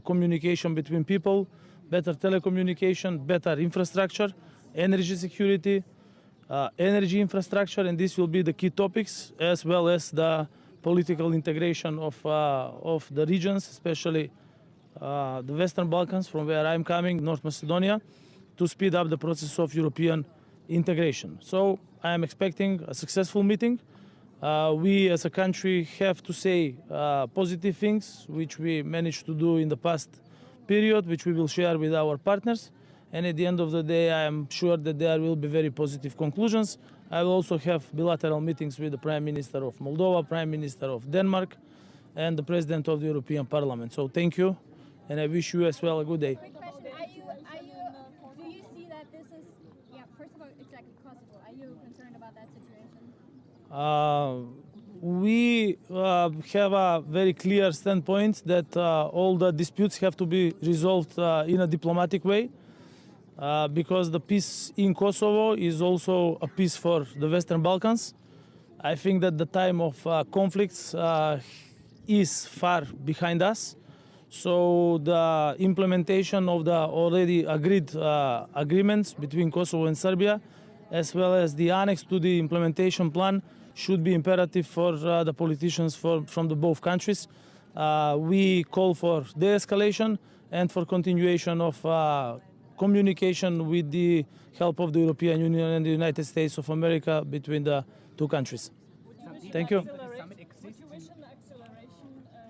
communication between people, better telecommunication, better infrastructure, energy security, energy infrastructure, and this will be the key topics, as well as the political integration of the regions, especially the Western Balkans, from where I'm coming, North Macedonia, to speed up the process of European integration. So I am expecting a successful meeting. We as a country have to say positive things, which we managed to do in the past period, which we will share with our partners. And at the end of the day, I am sure that there will be very positive conclusions. I will also have bilateral meetings with the Prime Minister of Moldova, Prime Minister of Denmark, and the President of the European Parliament. So thank you, and I wish you as well a good day. Quick question, do you see that this is, first of all, exactly Kosovo, are you concerned about that situation? We have a very clear standpoint that all the disputes have to be resolved in a diplomatic way, because the peace in Kosovo is also a peace for the Western Balkans. I think that the time of conflicts is far behind us. So the implementation of the already agreed agreements between Kosovo and Serbia, as well as the annex to the implementation plan, should be imperative for the politicians from the both countries. We call for de-escalation and for continuation of communication with the help of the European Union and the United States of America between the two countries. Thank you. Would you wish an acceleration to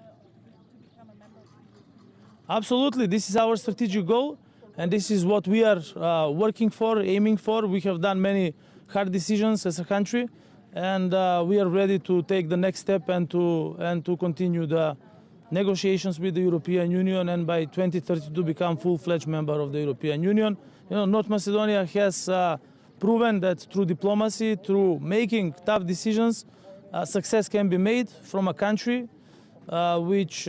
become a member of the European Union? Absolutely, this is our strategic goal, and this is what we are working for, aiming for. We have done many hard decisions as a country, and we are ready to take the next step and to continue the negotiations with the European Union, and by 2030 to become full-fledged member of the European Union. You know, North Macedonia has proven that through diplomacy, through making tough decisions, success can be made from a country which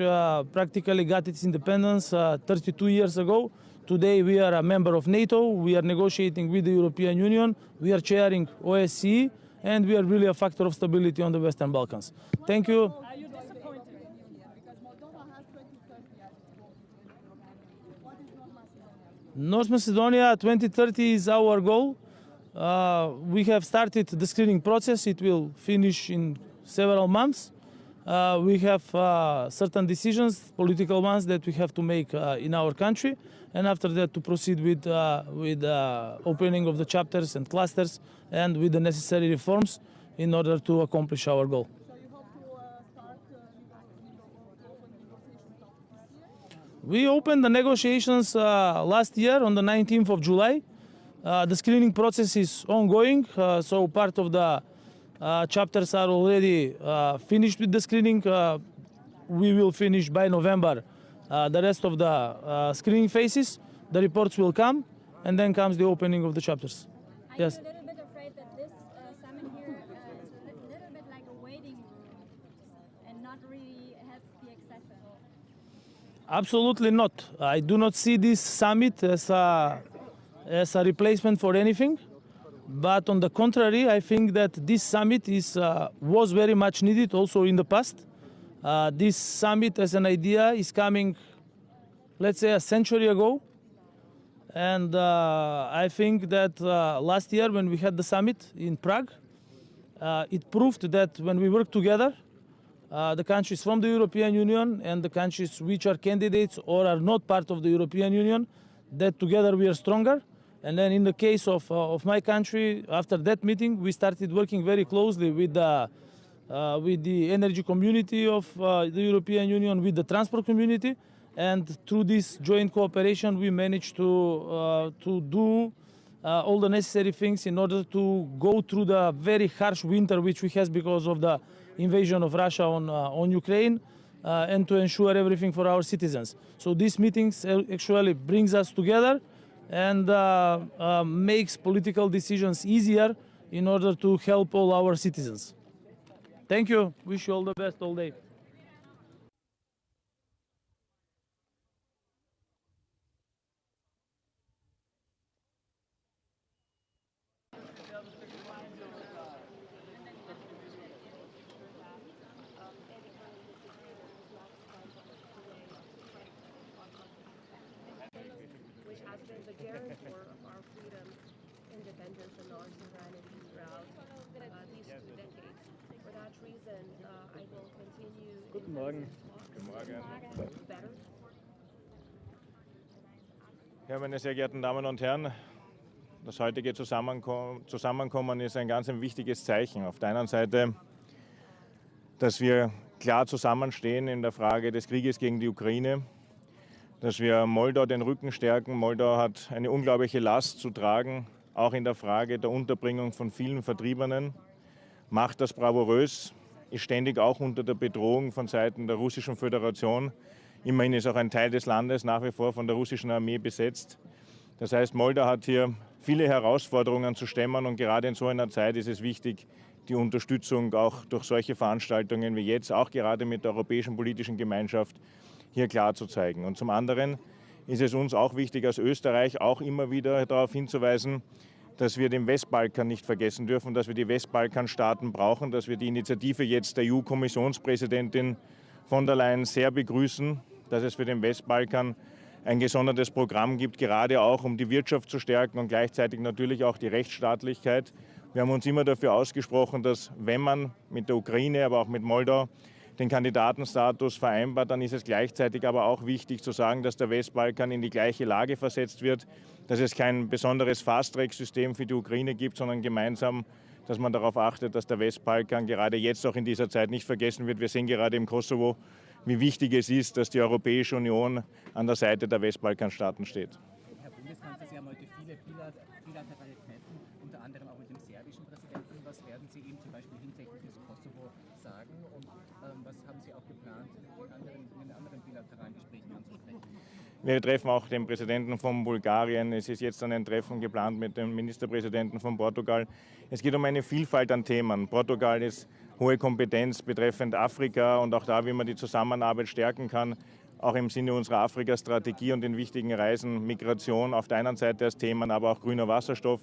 practically got its independence 32 years ago. Today we are a member of NATO, we are negotiating with the European Union, we are chairing OSCE, and we are really a factor of stability on the Western Balkans. Thank you. Are you disappointed? Because Moldova has 2030 as its goal. What is North Macedonia? North Macedonia 2030 is our goal. We have started the screening process. It will finish in several months. We have certain decisions, political ones, that we have to make in our country, and after that to proceed with opening of the chapters and clusters and with the necessary reforms in order to accomplish our goal. So you hope to start open negotiations this year? We opened the negotiations last year on the 19th of July. The screening process is ongoing, so part of the chapters are already finished with the screening. We will finish by November the rest of the screening phases. The reports will come, and then comes the opening of the chapters. Are Yes. you a little bit afraid that this summit here is a little bit like a waiting room and not really helps the accession? Absolutely not. I do not see this summit as a replacement for anything. But on the contrary, I think that this summit was very much needed also in the past. This summit as an idea is coming, let's say, a century ago. And I think that last year when we had the summit in Prague, it proved that when we work together, the countries from the European Union and the countries which are candidates or are not part of the European Union, that together we are stronger. And then in the case of my country, after that meeting, we started working very closely with the energy community of the European Union, with the transport community. And through this joint cooperation, we managed to do all the necessary things in order to go through the very harsh winter which we have because of the invasion of Russia on Ukraine, and to ensure everything for our citizens. So these meetings actually brings us together and makes political decisions easier in order to help all our citizens. Thank you. Wish you all the best all day. has been the guarantor of our freedom, independence, and non-sovereignty throughout these 2 decades. For that reason, I will continue Guten Morgen. better. Ja, meine sehr geehrten Damen und Herren, das heutige Zusammenkommen ist ein ganz wichtiges Zeichen. Auf der einen Seite, dass wir klar zusammenstehen in der Frage des Krieges gegen die Ukraine, dass wir Moldau den Rücken stärken. Moldau hat eine unglaubliche Last zu tragen, auch in der Frage der Unterbringung von vielen Vertriebenen, macht das bravourös, ist ständig auch unter der Bedrohung von Seiten der Russischen Föderation. Immerhin ist auch ein Teil des Landes nach wie vor von der russischen Armee besetzt. Das heißt, Moldau hat hier viele Herausforderungen zu stemmen und gerade in so einer Zeit ist es wichtig, die Unterstützung auch durch solche Veranstaltungen wie jetzt, auch gerade mit der europäischen politischen Gemeinschaft, hier klar zu zeigen. Und zum anderen ist es uns auch wichtig, als Österreich auch immer wieder darauf hinzuweisen, dass wir den Westbalkan nicht vergessen dürfen, dass wir die Westbalkanstaaten brauchen, dass wir die Initiative jetzt der EU-Kommissionspräsidentin von der Leyen sehr begrüßen, dass es für den Westbalkan ein gesondertes Programm gibt, gerade auch um die Wirtschaft zu stärken und gleichzeitig natürlich auch die Rechtsstaatlichkeit. Wir haben uns immer dafür ausgesprochen, dass wenn man mit der Ukraine, aber auch mit Moldau den Kandidatenstatus vereinbart, dann ist es gleichzeitig aber auch wichtig zu sagen, dass der Westbalkan in die gleiche Lage versetzt wird, dass es kein besonderes Fast-Track-System für die Ukraine gibt, sondern gemeinsam, dass man darauf achtet, dass der Westbalkan gerade jetzt auch in dieser Zeit nicht vergessen wird. Wir sehen gerade im Kosovo, wie wichtig es ist, dass die Europäische Union an der Seite der Westbalkanstaaten steht. Herr Bundeskanzler, Sie haben heute viele bilaterale Treffen, unter anderem auch mit dem serbischen Präsidenten. Was werden Sie ihm zum Beispiel hinsichtlich des Kosovo sagen und was haben Sie auch geplant, in den anderen bilateralen Gesprächen anzusprechen? Wir treffen auch den Präsidenten von Bulgarien. Es ist jetzt ein Treffen geplant mit dem Ministerpräsidenten von Portugal. Es geht um eine Vielfalt an Themen. Portugal ist hohe Kompetenz betreffend Afrika und auch da, wie man die Zusammenarbeit stärken kann, auch im Sinne unserer Afrika-Strategie und den wichtigen Reisen, Migration auf der einen Seite als Themen, aber auch grüner Wasserstoff.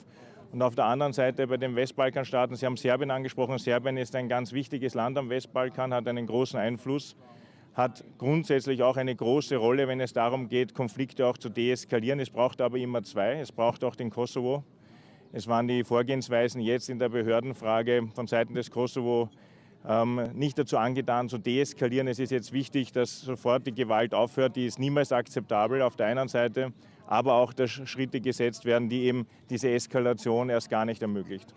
Und auf der anderen Seite bei den Westbalkanstaaten, Sie haben Serbien angesprochen, Serbien ist ein ganz wichtiges Land am Westbalkan, hat einen großen Einfluss, hat grundsätzlich auch eine große Rolle, wenn es darum geht, Konflikte auch zu deeskalieren. Es braucht aber immer zwei, es braucht auch den Kosovo. Es waren die Vorgehensweisen jetzt in der Behördenfrage von Seiten des Kosovo nicht dazu angetan, zu deeskalieren. Es ist jetzt wichtig, dass sofort die Gewalt aufhört. Die ist niemals akzeptabel auf der einen Seite, aber auch, dass Schritte gesetzt werden, die eben diese Eskalation erst gar nicht ermöglicht.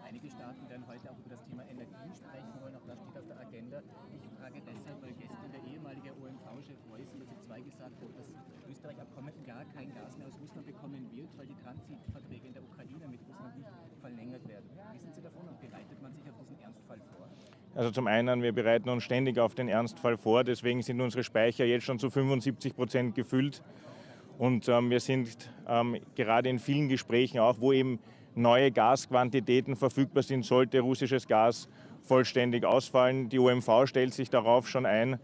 Einige Staaten werden heute auch über das Thema Energie sprechen wollen, auch das steht auf der Agenda. Ich frage deshalb, weil gestern der ehemalige OMV-Chef Reuss in der C2 gesagt hat, dass Österreich ab kommenden Jahr kein Gas mehr aus Russland bekommen wird, weil die Transitverträge in der Ukraine mit Russland nicht verlängert werden. Wissen Sie davon und bereitet man sich auf diesen Ernstfall vor? Also zum einen, wir bereiten uns ständig auf den Ernstfall vor, deswegen sind unsere Speicher jetzt schon zu 75% gefüllt. Und wir sind gerade in vielen Gesprächen auch, wo eben neue Gasquantitäten verfügbar sind, sollte russisches Gas vollständig ausfallen. Die OMV stellt sich darauf schon ein.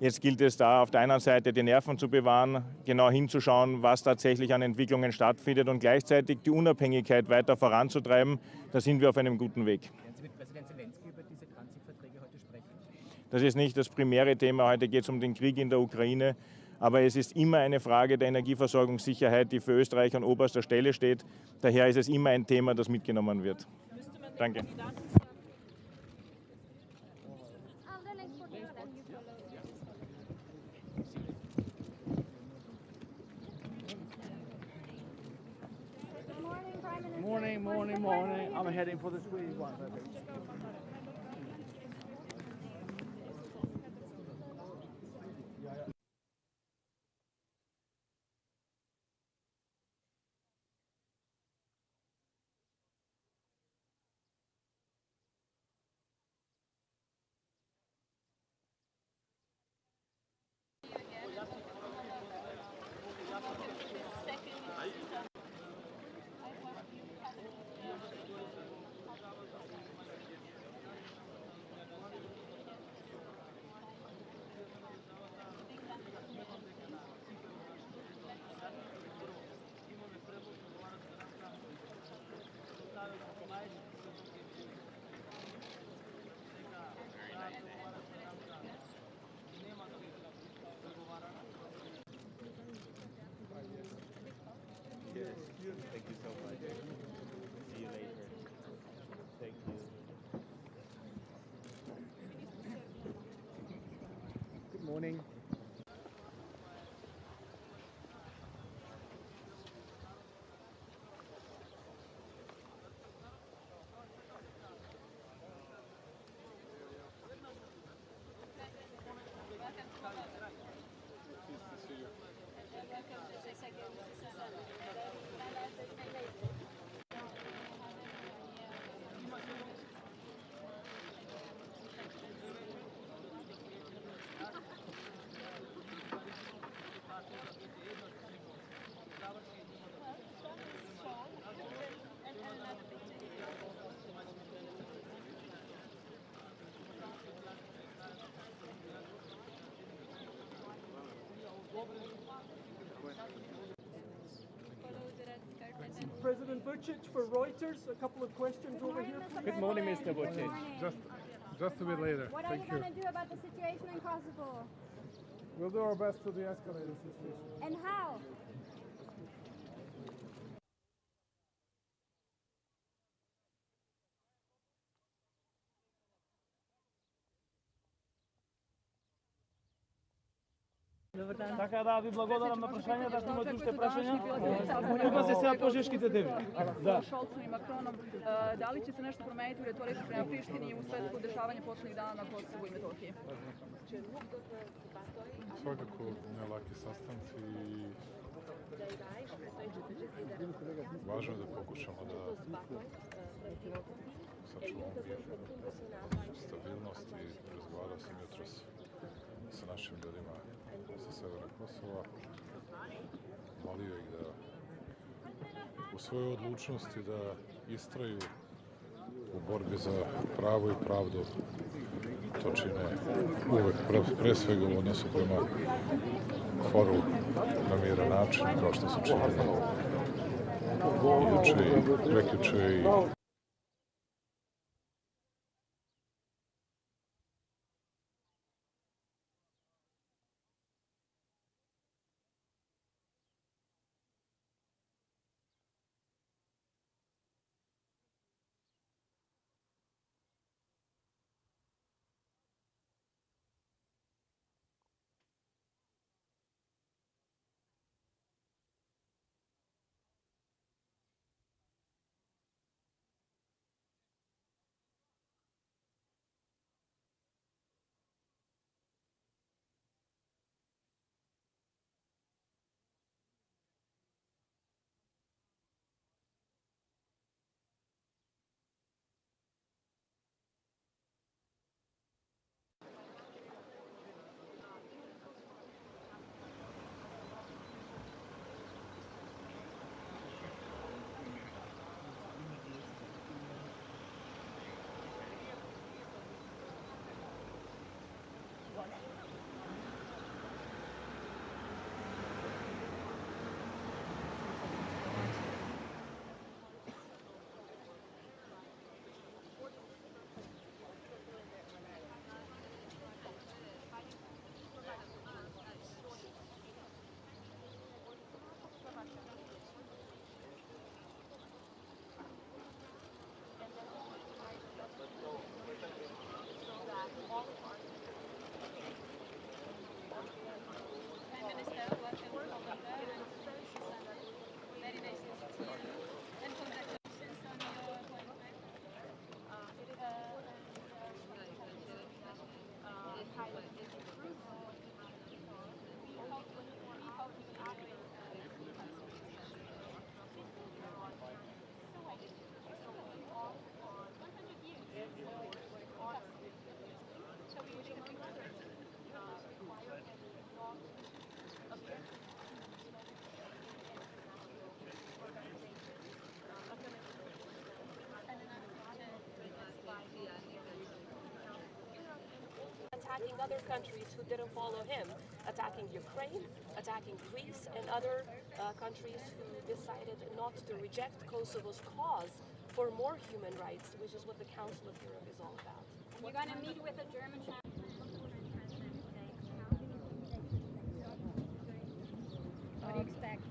Jetzt gilt es da auf der einen Seite die Nerven zu bewahren, genau hinzuschauen, was tatsächlich an Entwicklungen stattfindet und gleichzeitig die Unabhängigkeit weiter voranzutreiben. Da sind wir auf einem guten Weg. Werden Sie mit Präsident Zelensky über diese Transitverträge heute sprechen? Das ist nicht das primäre Thema. Heute geht es um den Krieg in der Ukraine. Aber es ist immer eine Frage der Energieversorgungssicherheit, die für Österreich an oberster Stelle steht. Daher ist es immer ein Thema, das mitgenommen wird. Danke. Morning. I'm heading for the Swedish one. Thank you so much. See you later. Thank you. Good morning. President Vučić for Reuters. A couple of questions over here. Good morning, Mr. Vučić. Just a bit later. What are you going to do about the situation in Kosovo? We'll do our best to de-escalate the situation. And how? Така да ви благодарам на прашањата, ако имате уште прашања. Тука се сега пожешките теми. Да. Šolcom i Makronom, da li će se nešto promeniti u retorici prema Prištini u svetlu dešavanja poslednjih dana na Kosovu i Metohiji? Svakako ne laki sastanci i važno je da pokušamo da sačuvamo mir, stabilnost i razgovarao sam jutros sa našim ljudima sa severa Kosova. Molio ih da u svojoj odlučnosti da istraju u borbi za pravo i pravdu. To čine uvek pre svega u odnosu prema Koru na miran način, kao što su činili juče i prekjuče i attacking other countries who didn't follow him, attacking Ukraine, attacking Greece, and other countries who decided not to reject Kosovo's cause for more human rights, which is what the Council of Europe is all about. You're going to meet with the German What do you expect?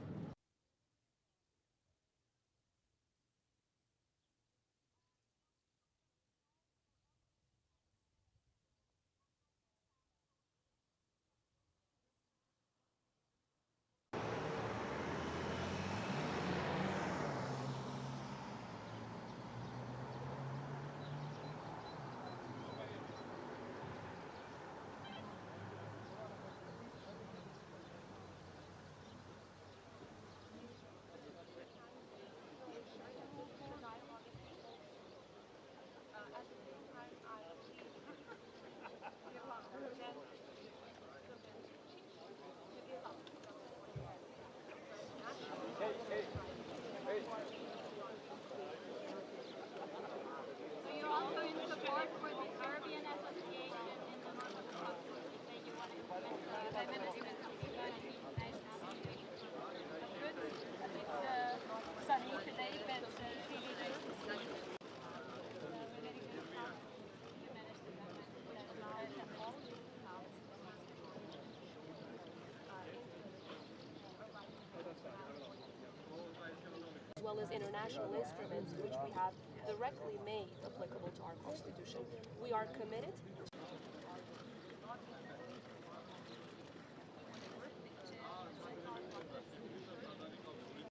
well as international instruments which we have directly made applicable to our Constitution. We are committed.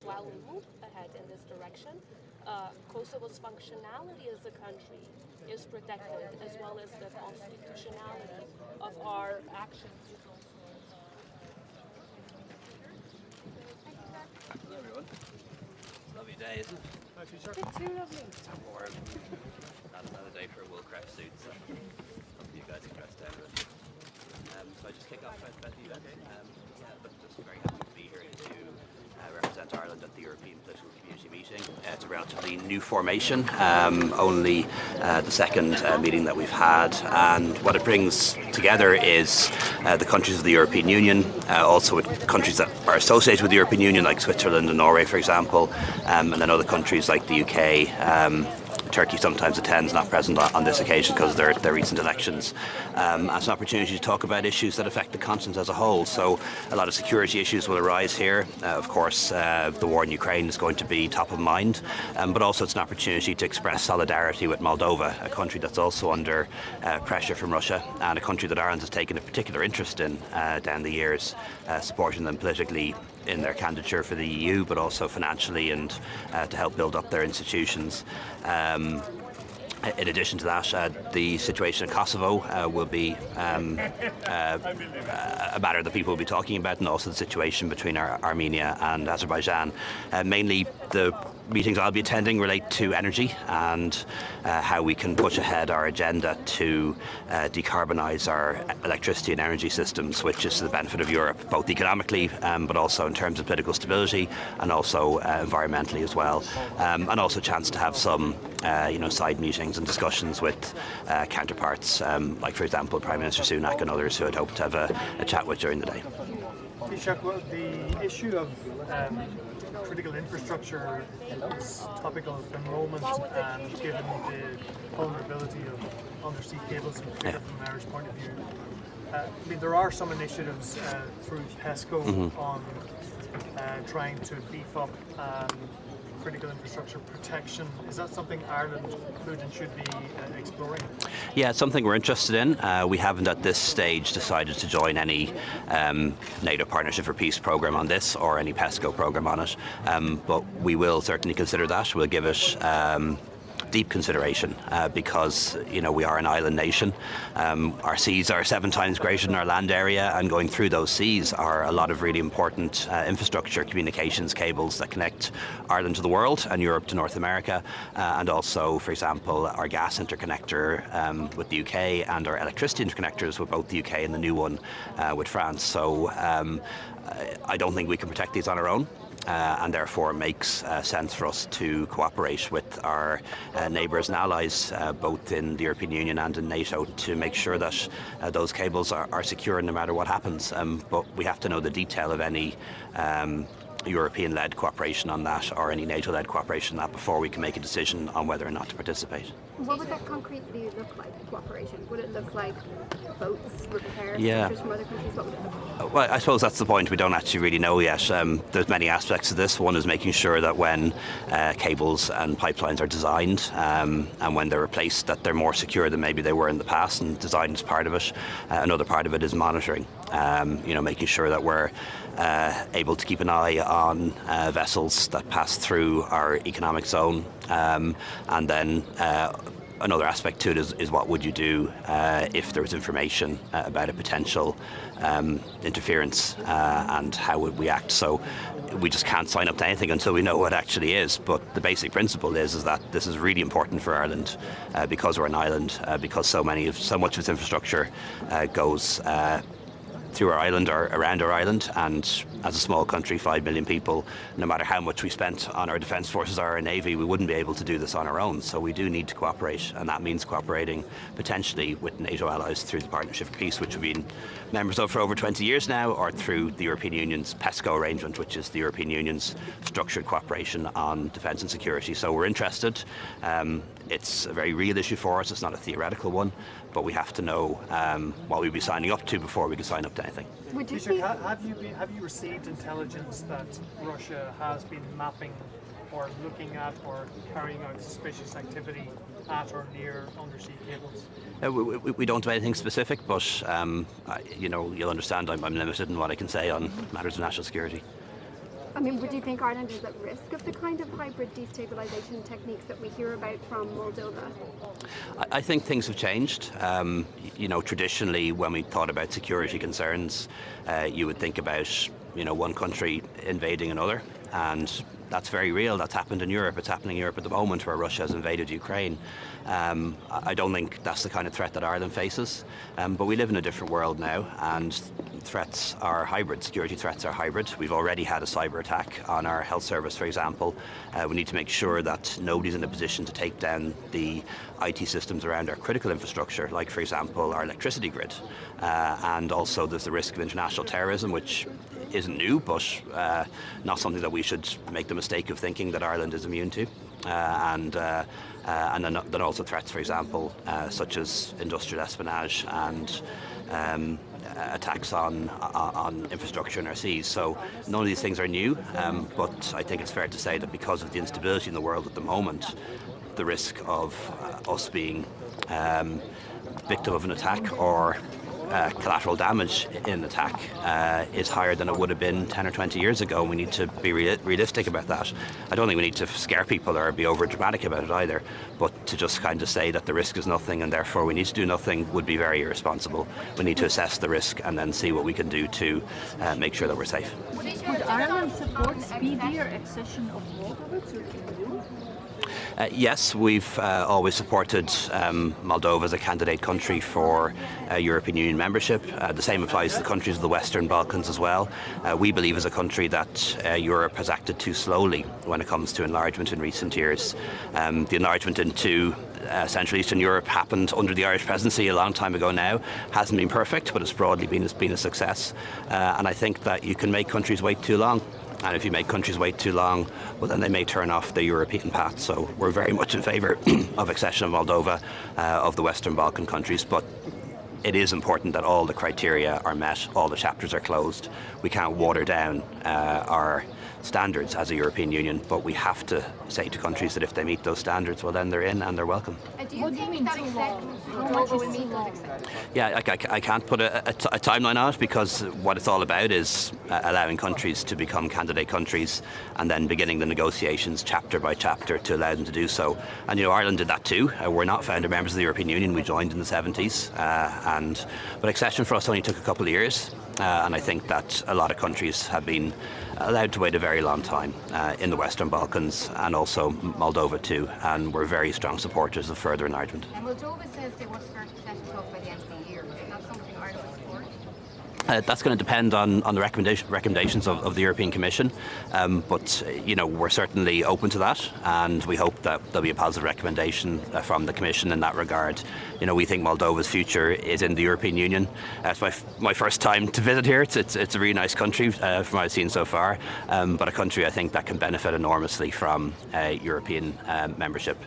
While we move ahead in this direction, Kosovo's functionality as a country is protected, as well as the constitutionality of our actions. Hello everyone. Lovely day, isn't it? It's too lovely. So warm. Not another day for a wool crepe suit, so hopefully you guys are dressed down with it. So I just kick off about the event. But just very happy to be here to represent Ireland at the European Political Community meeting. It's a relatively new formation, only the second meeting that we've had, and what it brings together is the countries of the European Union, also with countries that are associated with the European Union like Switzerland and Norway, for example, and then other countries like the UK. Turkey sometimes attends, not present on this occasion because of their recent elections. As an opportunity to talk about issues that affect the continent as a whole. So a lot of security issues will arise here. Of course, the war in Ukraine is going to be top of mind, but also it's an opportunity to express solidarity with Moldova, a country that's also under pressure from Russia, and a country that Ireland has taken a particular interest in down the years, supporting them politically in their candidature for the EU, but also financially and to help build up their institutions. In addition to that, the situation in Kosovo will be a matter that people will be talking about, and also the situation between Armenia and Azerbaijan. Mainly the meetings I'll be attending relate to energy and how we can push ahead our agenda to decarbonise our electricity and energy systems, which is to the benefit of Europe, both economically but also in terms of political stability and also environmentally as well. And also a chance to have some side meetings and discussions with counterparts, like for example Prime Minister Sunak and others who I'd hope to have a chat with during the day. The issue of critical infrastructure is topical at the moment, and given the vulnerability of undersea cables from an Irish point of view. There are some initiatives through PESCO on trying to beef up critical infrastructure protection. Is that something Ireland could and should be exploring? Yeah, it's something we're interested in. We haven't at this stage decided to join any NATO Partnership for Peace programme on this or any PESCO programme on it, but we will certainly consider that. We'll give it deep consideration because we are an island nation. Our seas are 7 times greater than our land area, and going through those seas are a lot of really important infrastructure, communications cables that connect Ireland to the world and Europe to North America, and also, for example, our gas interconnector with the UK and our electricity interconnectors with both the UK and the new one with France. So I don't think we can protect these on our own. And therefore it makes sense for us to cooperate with our neighbours and allies, both in the European Union and in NATO, to make sure that those cables are secure no matter what happens. But we have to know the detail of any European-led cooperation on that or any NATO-led cooperation on that before we can make a decision on whether or not to participate. What would that concretely look like, cooperation? Would it look like boats, repair structures from other countries? What would it look like? Well, I suppose that's the point. We don't actually really know yet. There's many aspects of this. One is making sure that when cables and pipelines are designed and when they're replaced, that they're more secure than maybe they were in the past, and design is part of it. Another part of it is monitoring, making sure that we're able to keep an eye on vessels that pass through our economic zone, and then another aspect to it is what would you do if there was information about a potential interference, and how would we act. So we just can't sign up to anything until we know what it actually is. But the basic principle is that this is really important for Ireland because we're an island, because so much of its infrastructure goes through our island or around our island, and as a small country, 5 million people, no matter how much we spent on our defence forces or our navy, we wouldn't be able to do this on our own. So we do need to cooperate, and that means cooperating potentially with NATO allies through the Partnership for Peace, which we've been members of for over 20 years now, or through the European Union's PESCO arrangement, which is the European Union's structured cooperation on defence and security. So we're interested. It's a very real issue for us. It's not a theoretical one, but we have to know what we'll be signing up to before we can sign up to anything. Have you received intelligence that Russia has been mapping or looking at or carrying out suspicious activity at or near undersea cables? We don't do anything specific, but you'll understand I'm limited in what I can say on matters of national security. I mean, would you think Ireland is at risk of the kind of hybrid destabilisation techniques that we hear about from Moldova? I think things have changed. Traditionally, when we thought about security concerns, you would think about, one country invading another, and that's very real. That's happened in Europe. It's happening in Europe at the moment, where Russia has invaded Ukraine. I don't think that's the kind of threat that Ireland faces, but we live in a different world now, and threats are hybrid. Security threats are hybrid. We've already had a cyber attack on our health service, for example. We need to make sure that nobody's in a position to take down the IT systems around our critical infrastructure, like, for example, our electricity grid. And also there's the risk of international terrorism, which isn't new, but not something that we should make the mistake of thinking that Ireland is immune to. And then also threats, for example, such as industrial espionage and attacks on infrastructure in our seas. So none of these things are new, but I think it's fair to say that because of the instability in the world at the moment, the risk of us being victim of an attack or collateral damage in an attack is higher than it would have been 10 or 20 years ago. We need to be realistic about that. I don't think we need to scare people or be over dramatic about it either, but to just kind of say that the risk is nothing and therefore we need to do nothing would be very irresponsible. We need to assess the risk and then see what we can do to make sure that we're safe. Would Ireland support speedier accession of Moldova to the EU? Yes, we've always supported Moldova as a candidate country for European Union membership. The same applies to the countries of the Western Balkans as well. We believe as a country that Europe has acted too slowly when it comes to enlargement in recent years. The enlargement into Central Eastern Europe happened under the Irish presidency a long time ago now. Hasn't been perfect, but it's broadly been a success. And I think that you can make countries wait too long. And if you make countries wait too long, well, then they may turn off the European path. So we're very much in favour of accession of Moldova, of the Western Balkan countries. But it is important that all the criteria are met, all the chapters are closed. We can't water down our standards as a European Union, but we have to say to countries that if they meet those standards, well, then they're in and they're welcome. Do you think that Moldova will meet those acceptance? Yeah, I can't put a timeline on it, because what it's all about is allowing countries to become candidate countries and then beginning the negotiations chapter by chapter to allow them to do so. And Ireland did that too. We're not founder members of the European Union. We joined in the 70s, but accession for us only took a couple of years. And I think that a lot of countries have been allowed to wait a very long time in the Western Balkans and also Moldova too, and we're very strong supporters of further enlargement. And Moldova says they want to start accession talks by the end of the year. Is that something Ireland will support? That's going to depend on the recommendations of the European Commission, but we're certainly open to that, and we hope that there'll be a positive recommendation from the Commission in that regard. We think Moldova's future is in the European Union. It's my first time to visit here. It's a really nice country from what I've seen so far, but a country I think that can benefit enormously from European membership.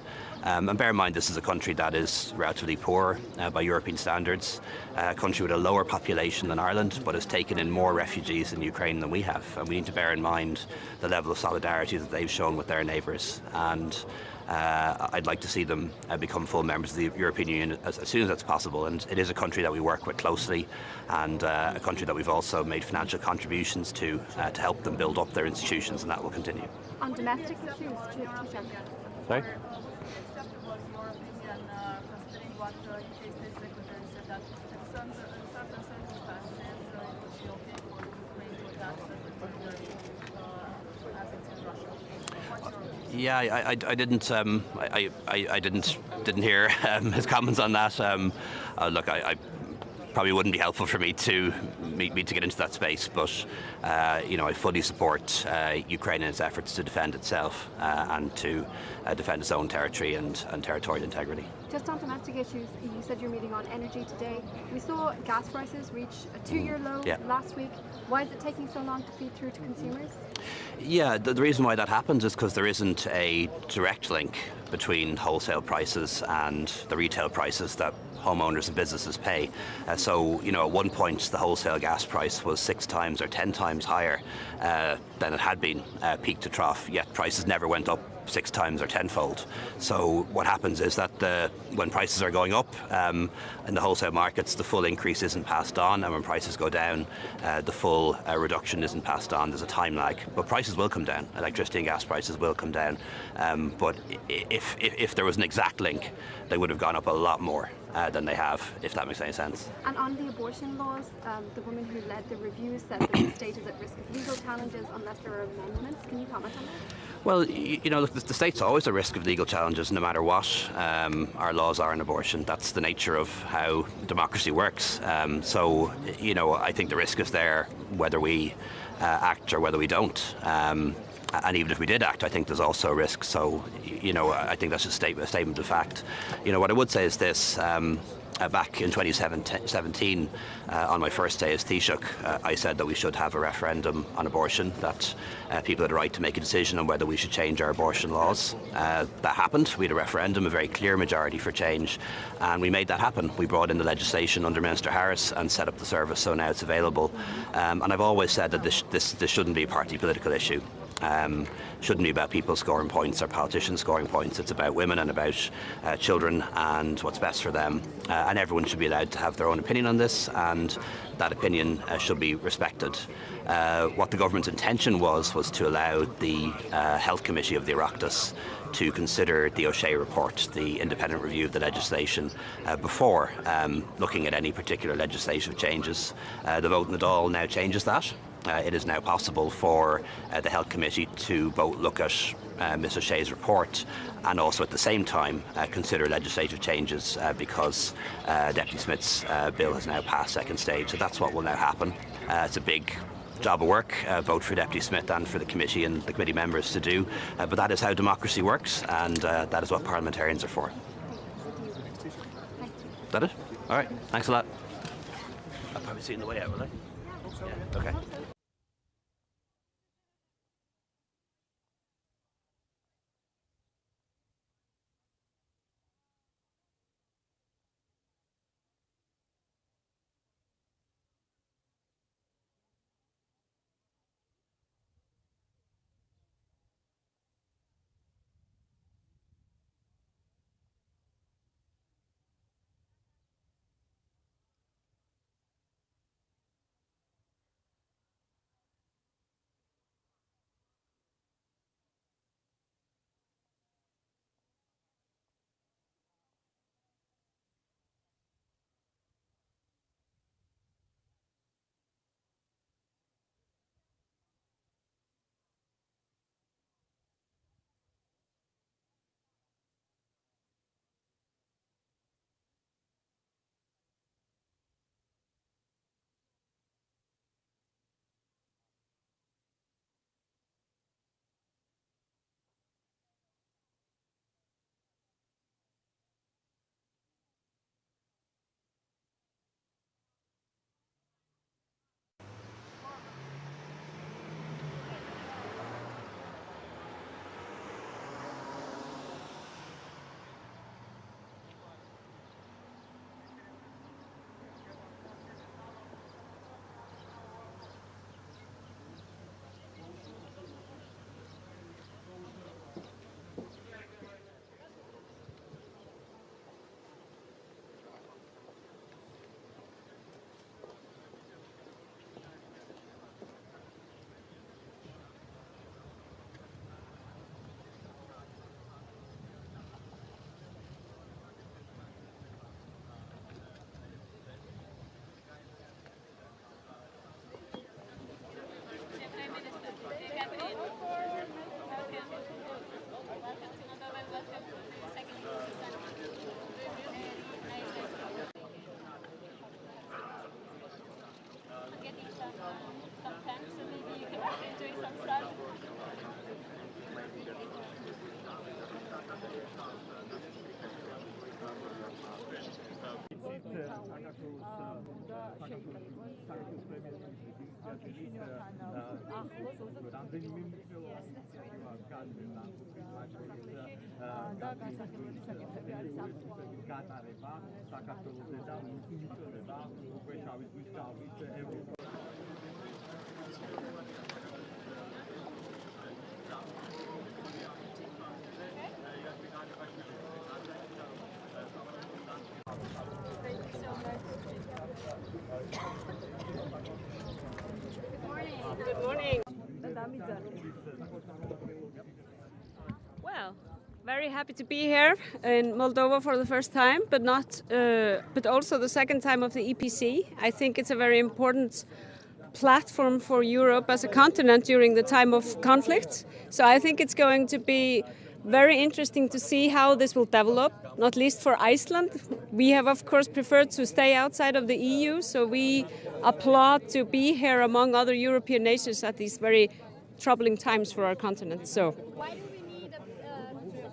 And bear in mind, this is a country that is relatively poor by European standards, a country with a lower population than Ireland, but has taken in more refugees in Ukraine than we have. And we need to bear in mind the level of solidarity that they've shown with their neighbours. And I'd like to see them become full members of the European Union as soon as that's possible. And it is a country that we work with closely, and a country that we've also made financial contributions to help them build up their institutions, and that will continue. On domestic issues, Sorry? Yeah, I didn't hear his comments on that. Look, I probably wouldn't be helpful for me to get into that space, but I fully support Ukraine in its efforts to defend itself and to defend its own territory and territorial integrity. Just on domestic issues, you said you're meeting on energy today. We saw gas prices reach a 2-year low last week. Why is it taking so long to feed through to consumers? Yeah, the reason why that happens is because there isn't a direct link between wholesale prices and the retail prices that homeowners and businesses pay. So, at one point the wholesale gas price was 6 times or 10 times higher than it had been peak to trough, yet prices never went up 6 times or tenfold. So what happens is that when prices are going up in the wholesale markets, the full increase isn't passed on, and when prices go down, the full reduction isn't passed on. There's a time lag, but prices will come down. Electricity and gas prices will come down. But if there was an exact link, they would have gone up a lot more than they have, if that makes any sense. And on the abortion laws, the woman who led the review said that the state is at risk of legal challenges unless there are amendments. Can you comment on that? Well, look, the state's always at risk of legal challenges no matter what our laws are on abortion. That's the nature of how democracy works. So, I think the risk is there whether we act or whether we don't. And even if we did act, I think there's also a risk. So, I think that's a statement of fact. What I would say is this. Back in 2017, on my first day as Taoiseach, I said that we should have a referendum on abortion, that people had a right to make a decision on whether we should change our abortion laws. That happened. We had a referendum, a very clear majority for change, and we made that happen. We brought in the legislation under Minister Harris and set up the service, so now it's available. And I've always said that this shouldn't be a party political issue. Shouldn't be about people scoring points or politicians scoring points. It's about women and about children and what's best for them. And everyone should be allowed to have their own opinion on this, and that opinion should be respected. What the government's intention was to allow the Health Committee of the Oireachtas to consider the O'Shea report, the independent review of the legislation, before looking at any particular legislative changes. The vote in the Dáil now changes that. It is now possible for the Health Committee to both look at Ms O'Shea's report and also at the same time consider legislative changes because Deputy Smith's bill has now passed second stage. So that's what will now happen. It's a big job of work, both for Deputy Smith and for the committee and the committee members to do, but that is how democracy works, and that is what parliamentarians are for. Is that it? All right, thanks a lot. I'll probably see you on the way out, will I? Yeah, okay. Good morning. Well, very happy to be here in Moldova for the first time, but also the second time of the EPC. I think it's a very important platform for Europe as a continent during the time of conflict. So I think it's going to be very interesting to see how this will develop, not least for Iceland. We have, of course, preferred to stay outside of the EU, so we applaud to be here among other European nations at these very troubling times for our continent. So, why do we need a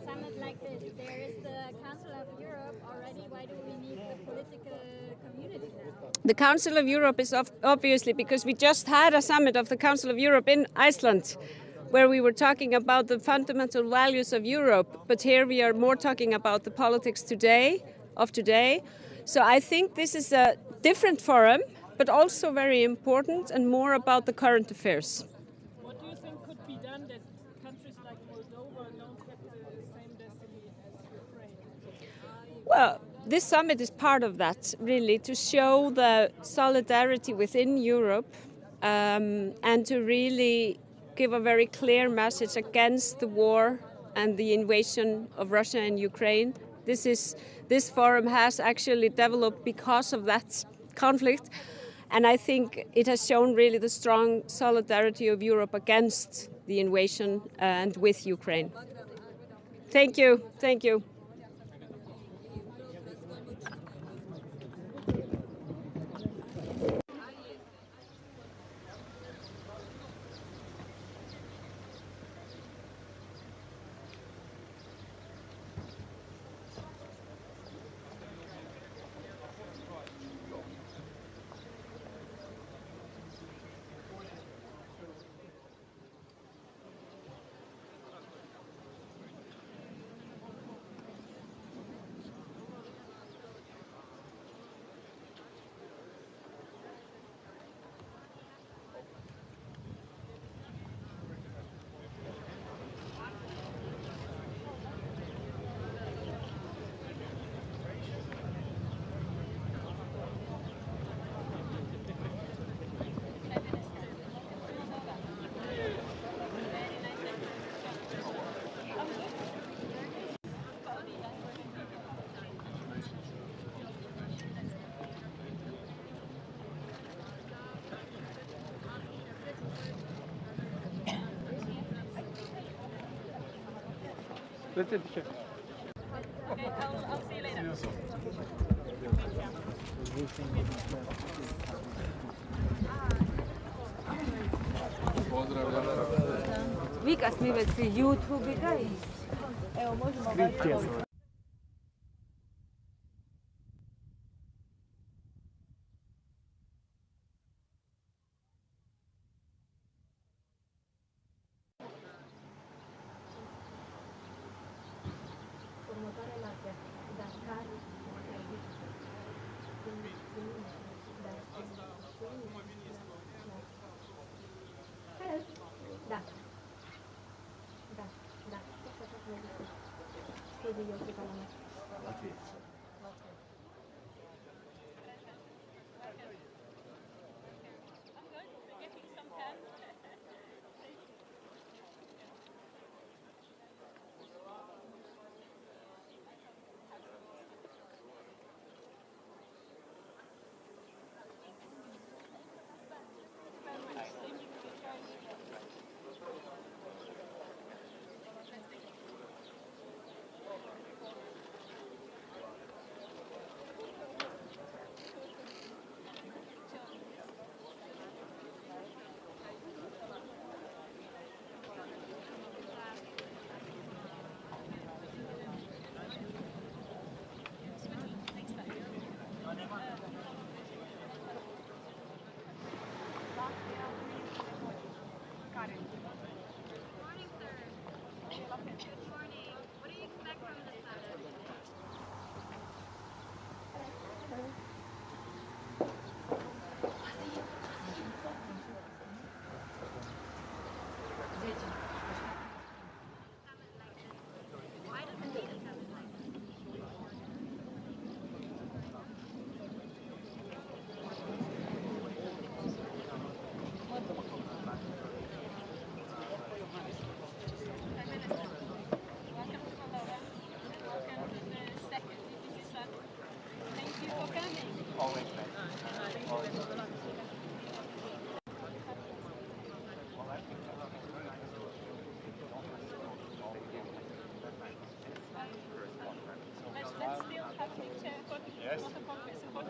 summit like this? There is the Council of Europe already. Why do we need the political community now? the Council of Europe is obviously because we just had a summit of the Council of Europe in Iceland, where we were talking about the fundamental values of Europe, but here we are more talking about the politics of today. So I think this is a different forum, but also very important and more about the current affairs. What do you think could be done that countries like Moldova don't have the same destiny as Ukraine? Well, this summit is part of that, really, to show the solidarity within Europe and to really give a very clear message against the war and the invasion of Russia and Ukraine. This forum has actually developed because of that conflict, and I think it has shown really the strong solidarity of Europe against the invasion and with Ukraine. Thank you. Thank you. That's it. Sure. Okay, I'll see you later. Vi kad smo već YouTube da i evo možemo ga.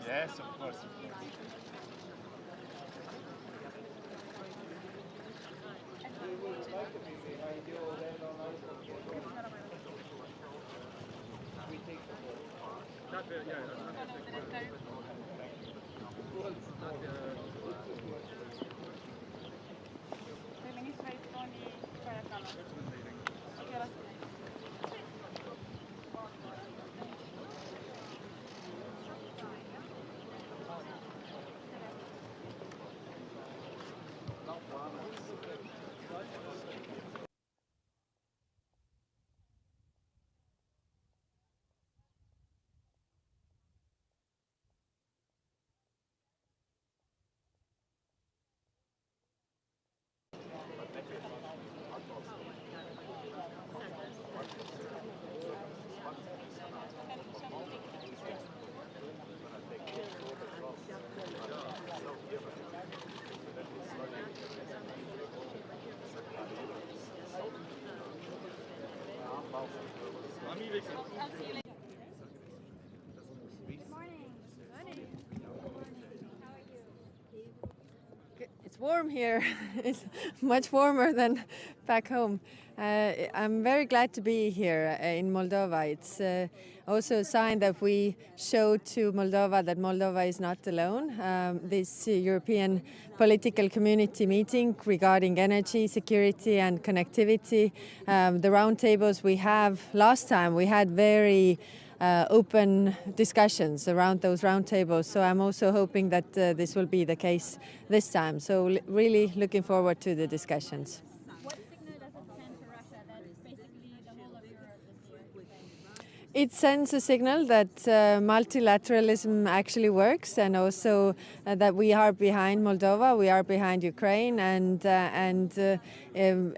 Yes, of course. It's warm here. It's much warmer than back home. I'm very glad to be here in Moldova. It's also a sign that we show to Moldova that Moldova is not alone. This European political community meeting regarding energy, security and connectivity, the roundtables we have last time, we had very open discussions around those roundtables. So I'm also hoping that this will be the case this time. So really looking forward to the discussions. What signal does it send to Russia that basically the whole of Europe is here? It sends a signal that multilateralism actually works, and also that we are behind Moldova, we are behind Ukraine, and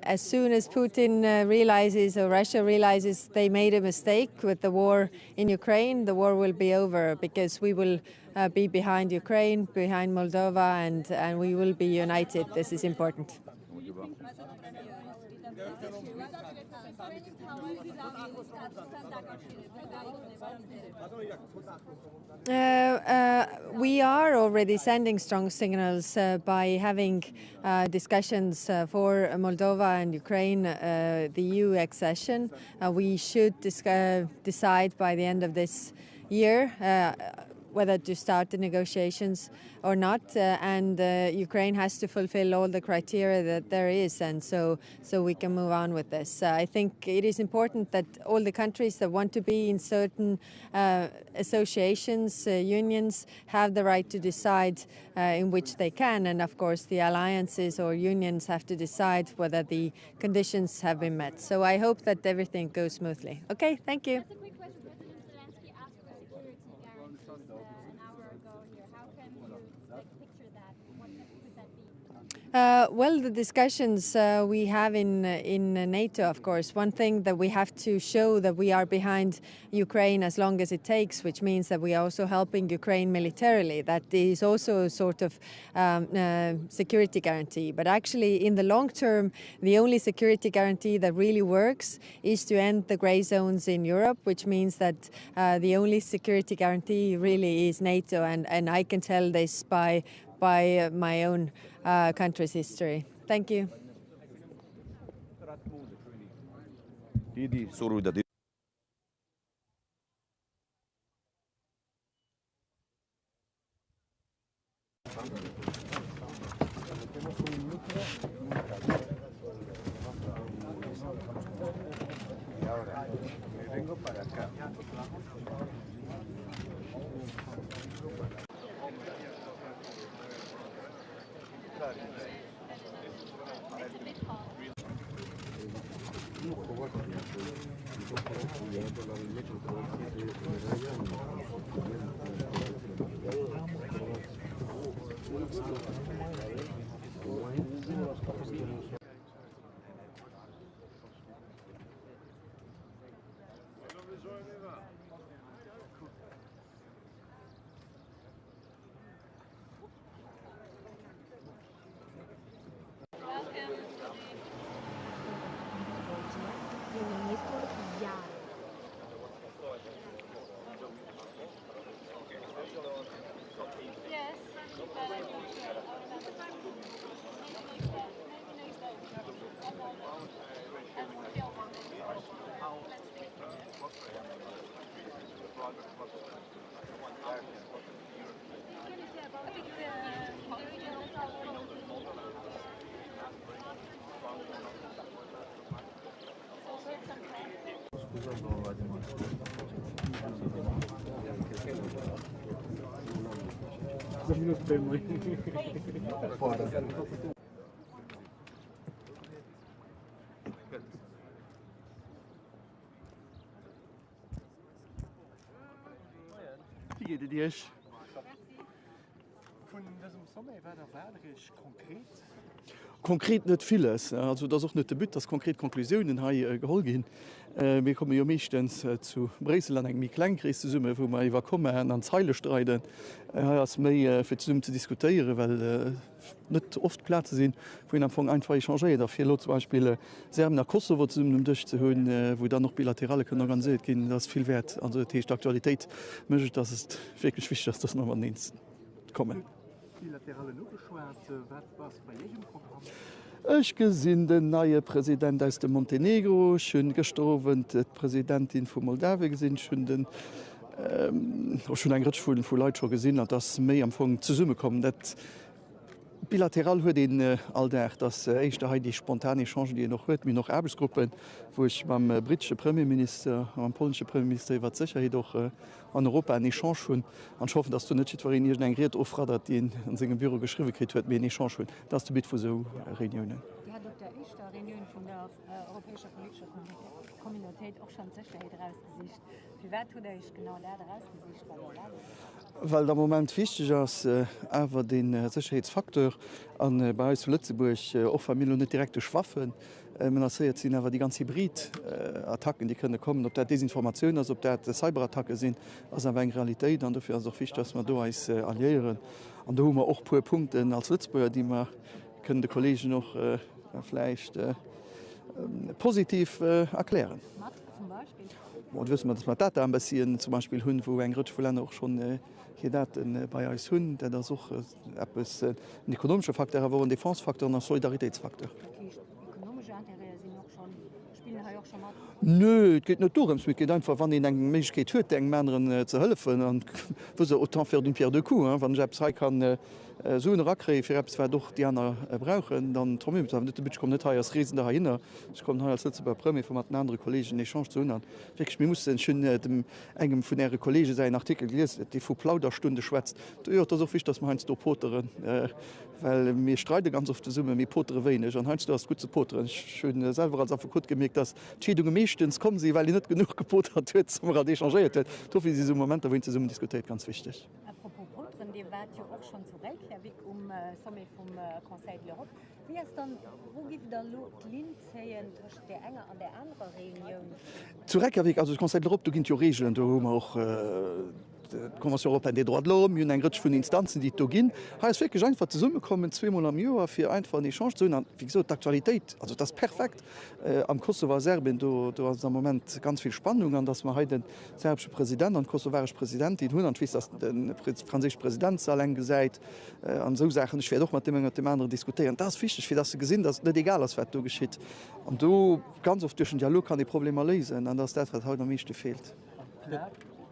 as soon as Putin realizes, or Russia realizes they made a mistake with the war in Ukraine, the war will be over, because we will be behind Ukraine, behind Moldova, and we will be united. This is important. We are already sending strong signals by having discussions for Moldova and Ukraine, the EU accession. We should decide by the end of this year whether to start the negotiations or not, and Ukraine has to fulfill all the criteria that there is, and so we can move on with this. I think it is important that all the countries that want to be in certain associations, unions, have the right to decide in which they can, and of course the alliances or unions have to decide whether the conditions have been met. So I hope that everything goes smoothly. Okay, thank you. Well, the discussions we have in NATO, of course. One thing that we have to show that we are behind Ukraine as long as it takes, which means that we are also helping Ukraine militarily. That is also a sort of security guarantee. But actually, in the long term, the only security guarantee that really works is to end the grey zones in Europe, which means that the only security guarantee really is NATO. And I can tell this by my own country's history. Thank you. It's a bit hot. Wie geht es dir? Von diesem Sommer war der wirklich konkret. Konkret net vieles, also das auch net de Bütt, dass konkret Konklusionen ha gehol gin. Wir kommen jo mechtens zu Bresel an eng mi Kleinkrise Summe, wo man iwwer kommen an Zeile streiten as méi fir Summe zu diskutieren, weil net oft Plätze sinn, wo am Anfang einfach changeiert. Dafir Lo zum Beispiel Serben nach Kosowo zum Dich zu hunn, wo dann noch bilaterale können organisiert gin, das viel wert. Also die Aktualität mcht, dass es wirklich wichtig ist, dass man Dienst kommen. Bilaterale Nugeschwärze, was bei jedem Programm? Ech gesinn den neue Präsident aus dem Montenegro, schön gestorben, die Präsidentin von Moldawien gesinn, schon den schon ein Gritschfulen vu Leiit schon gesinn hat, dass méi am Anfang zu Summe kommen. Dat bilateral huet den all der, dass eichchte ha die spontane Change, die noch huet, mir noch Erbesgruppen, wo ich beim britische Premierminister, am polnische Premierminister iwwer sicher jedoch an Europa en Echange hunn an schaffen, dass du net war eng Gret ofra, dat den an segem Büro geschriwekrit huet, mir en Echange hunn. Das du bit vu so Reunionen. Ja, Dr. Ich der Reunion von der Europäischen Politischen Kommunität auch schon Sicherheit rausgesicht. Wie weit tut ich genau leider rausgesicht? Weil der Moment wichtig ist, aber den Sicherheitsfaktor an bei uns in Lützeburg auch Familien nicht direkte Waffen. Man sieht sind aber die ganzen Hybridattacken, die können kommen, ob das Desinformation ist, ob das Cyberattacken sind, also eine Realität. Und dafür ist es auch wichtig, dass wir da uns alliieren. Und da haben wir auch ein paar Punkte als Lützburger, die wir können den Kollegen noch vielleicht positiv erklären. Zum Beispiel? Und wissen wir, dass wir das ambassadorieren, zum Beispiel Hund, wo ein Gritsch auch schon hier bei uns Hund, der das auch etwas ein ökonomischer Faktor, aber auch ein Defensefaktor und ein Solidaritätsfaktor. Ökonomische Anteile sind auch schon, spielen auch schon mal. Nö, es geht nicht darum, es geht einfach, wenn ich eine Möglichkeit habe, den Männern zu helfen, und wo sie autant faire d'une pierre deux coups, wenn ich etwas kann, so eine Rackre für etwas, was doch die anderen brauchen, dann komme ich nicht, ich komme nicht hier als Reisender hin, ich komme hier als Lützeburger Premier von einem anderen Kollegen in Echange zu haben. Wirklich, wir mussten schon dem engem von ihren Kollegen seinen Artikel gelesen, die vor Plauderstunde schwätzt. Ja, das ist auch wichtig, dass wir heute hier poteren, weil wir streiten ganz oft die Summe, wir poteren wenig, und heute hast du gut zu poteren. Ich habe selber als Advokat gemerkt, dass die Schädigungen meistens kommen sie, weil ich nicht genug gepotert habe, um gerade échangiert habe. Dafür sind diese Momente, wo wir zusammen diskutiert, ganz wichtig. Apropos poteren, die waren ja auch schon zu Reykjavik Sommet vom Conseil de l'Europe. Wie ist dann, wo gibt der Linz zwischen der einen und der anderen Reunion? Zu Reykjavik, also das Conseil de l'Europe, da gibt es ja Regeln, da haben wir auch die Konvention Européenne des Droits de l'Homme, ein Gritsch von Instanzen, die da gehen. Es ist wirklich einfach zusammenkommen, zweimal am Jahr, für einfach eine Chance zu haben. Wie gesagt, die Aktualität, also das ist perfekt. Am Kosovo Serbien, da ist im Moment ganz viel Spannung, an dass wir heute den serbischen Präsidenten und kosovarischen Präsidenten haben, und wie das den französischen Präsident allein gesagt, an so Sachen, ich werde auch mit dem anderen diskutieren. Das ist wichtig, für das Sie gesehen, dass nicht egal ist, was da geschieht. Und du ganz oft durch den Dialog kann die Probleme lösen, und das ist das, was heute am meisten fehlt.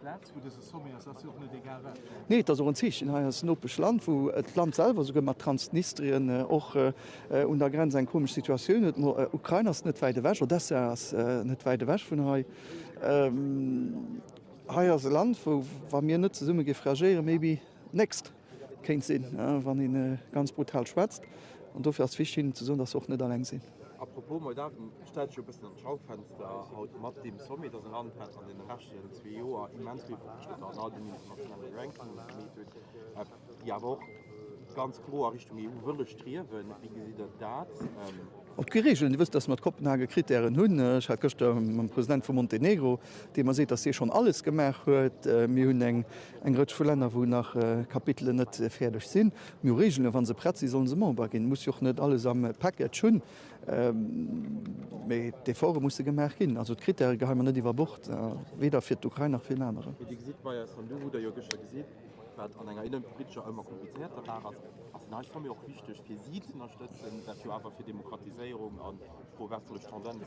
Platz, wo das Sommer ist, das ist auch nicht egal. Nee, das ist auch ein Zeichen. Das ist ein europäisches Land, wo das Land selber, sogar mit Transnistrien, auch unter Grenze eine komische Situation hat. Ukraine ist nicht weit weg, oder das ist nicht weit weg von hier. Hier ist ein Land, wo wir nicht zusammen gefragieren, maybe next. Kein Sinn, wenn ihn ganz brutal schwätzt. Und dafür ist es wichtig, zu sagen, dass wir auch nicht allein sind. Apropos Moldawien stellt sich ein bisschen ein Schaufenster haut mit dem Summit, das ein Land hat an den letzten 2 Jahren immens viel Fortschritte an all den internationalen Rankings gemacht hat. Ja, aber auch ganz klar Richtung EU will streben. Wie sieht das? Op geregelt wisst dass mat Kopenhagen Kriterien hunn hat gestern am Präsident vu Montenegro, de man se, dass se schon alles gemerk huet mir hunn eng Grötsch vu Länder, wo nach Kapitel net fertig sinn. Mi Regeln wann se Prezi sollen se mamba gin, muss joch net alles am Paket hun méi de Vor muss gemerk hin. Also Kriterien geheim net iwwer bocht weder fir d'Ukraine nach viel andere. An enger innenpolitischer immer komplizierter ich fand mir auch wichtig für sie zu unterstützen, dafür aber für Demokratisierung an proverselle Tendenzen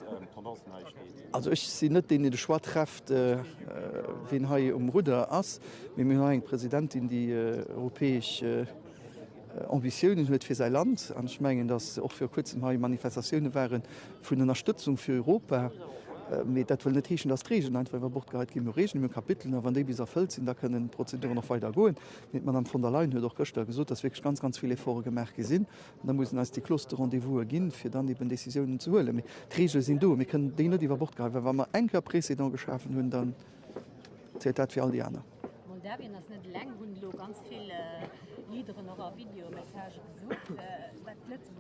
steht. Also ich sehe nicht den de Schwartraft wen ha Ruder ass wie mir eng Präsidentin die europäische Ambitionen huet fir sei Land anschmengen, dass auch für kurzem ha Manifestationen waren vun der Unterstützung für Europa. Dat will net hechen das Regen einfach Bordheit gi Regen Kapitel, wann de bis erfüllt sind, da können Prozeduren noch weiter goen. Mit man am von der Leyen doch gocht gesot, dass wirklich ganz viele vorgemerk gesinn. Da muss als die Kloster Rendevous ginn, fir dann eben Entscheidungen zu hole. Rege sind do, wir können de die Bord, wann man enker Präsident geschaffen hunn, dann zählt dat für all die anderen. Moldawien ist nicht lang und lo ganz viele Lieder noch Videomessage gesucht. Was letztes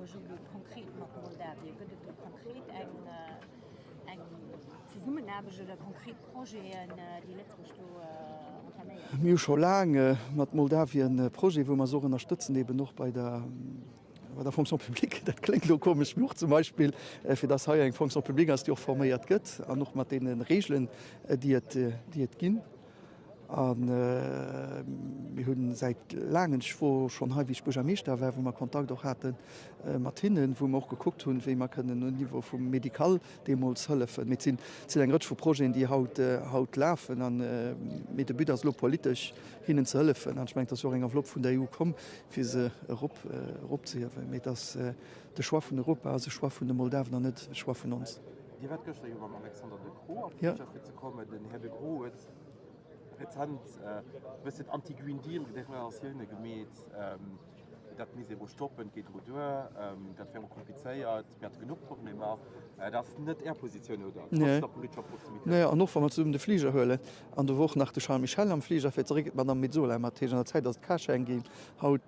konkret nach Moldawien? Gibt es konkret ein Zusammenarbeit oder konkret Projekte, die letztes unternehmen? Wir schon lange mit Moldawien ein Projekt, wo wir so unterstützen, eben noch bei der Fonction publique. Das klingt so komisch, zum Beispiel für das hier eine Fonction publique, die auch formiert wird, und noch mit den Regeln, die es gibt. Wir haben seit langem schon häufig Programmierter, wo wir Kontakt auch hatten mit ihnen, wo wir auch geguckt haben, wie wir können auf Niveau vom Medikal Demos helfen. Wir sind ein Größer Projekt, die haut laufen, und mit der Bitte, das politisch ihnen zu helfen. Und ich meine, dass auch ein Envelope von der EU kommt, für sie zu helfen. Mit das der Schwach von Europa, also Schwach von den Moldawen, nicht Schwach von uns. Die wird gestern über Alexander de Croo auf die zu kommen, denn Herr de Croo rezent bisschen Anti-Green Deal-Deklarationen gemäht, das müssen wir stoppen, geht gut durch, das wäre kompliziert, wir haben genug Probleme. Das ist nicht eher Position, oder? Nee. Naja, und noch, wenn man zu den Flieger hören, an der Woche nach der Charles Michel am Flieger, verträgt man dann mit so einer Zeit, dass Cash eingehen, haut,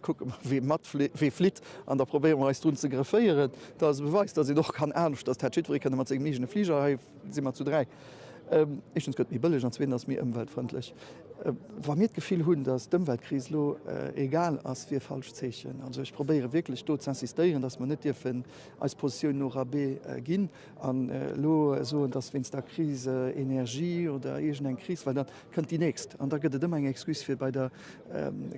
gucken, wie flitt, und da probieren wir es zu graffieren. Das beweist, dass ich doch keine Ahnung, dass der Schritt, wenn man sich nicht in den Flieger hat, sind wir zu 3. Ich gëtt mir billig ans wenn ass mir ëmweltfreundlich. War mir gefiel hunn, dats d'Ëmweltkrislo egal ass fir falsch zechen. Also ich probiere wirklich do zu insistieren, dass man net Dirfen als Position no AB ginn an lo so dats wenns der Krise Energie oder egen eng Kris, weil dann kënnt die nächst. An da gëtt immer eng Exkus fir bei der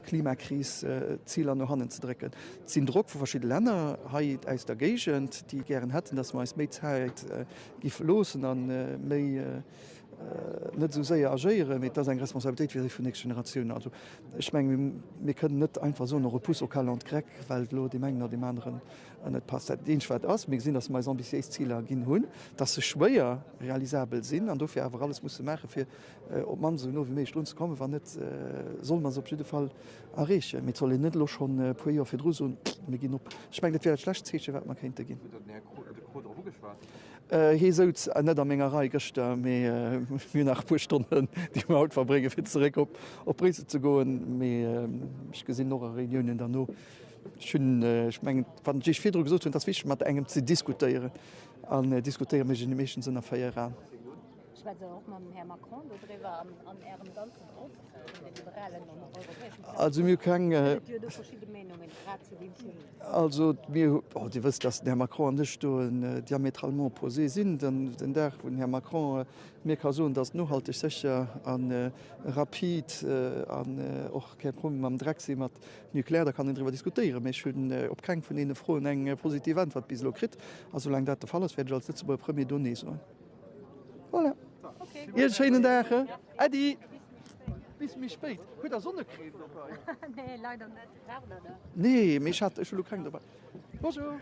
Klimakrise Ziel an no hannen ze drecken. Zin Druck vu verschiedene Länder hait eis der Gegent, die gern hätten, dass man als Mezeit gif losen an méi net so sehr agieren, mit das eng Responsabilität wie für nächste Generation. Also ich meine, wir können nicht einfach so Repus au Kal kräck, weil lo die Mengen die anderen net passt. Dienschwert ass mir sinn, dass me ambitiös Ziele gin hunn, dat se schwéier realisabel sinn, an dofir awer alles muss machen fir op man so no wie méi Stunde kommen, wann net soll man op jeden Fall errechen. Mit soll net loch schon puier fir Drus mé gin op. Spenglet schlecht zeche, wat man kennt gin. Hier seut net der Mengerei gëchte méi nach pustunden, die ma haut verbringe fir zeré op Prise zu goen, ich gesinn noch a Regionen der no ich fir gesucht hun dat Wich mat engem ze diskutieren an diskutieren mé Mechen sinn feier an. Herr Macron an Äm ganzen Grupp liberalen also mir kann also mir die wisst dass Herr Macron nicht diametralement posé sind den der von Herr Macron mir kann so das nur halt ich sicher an rapid an auch kein Problem am Dreck mat nuklear da kann darüber diskutieren mir op kein von ihnen froh eng positiv Antwort bis krit also lang dat der Fall ist als letzte premier Donné so. Voilà. Ihr schönen Tage. Adi. Bis mich spät. Gut, der Sonne kriegt dabei. Nee, leider nicht. Nee, mich hat schon kein dabei. Bonjour.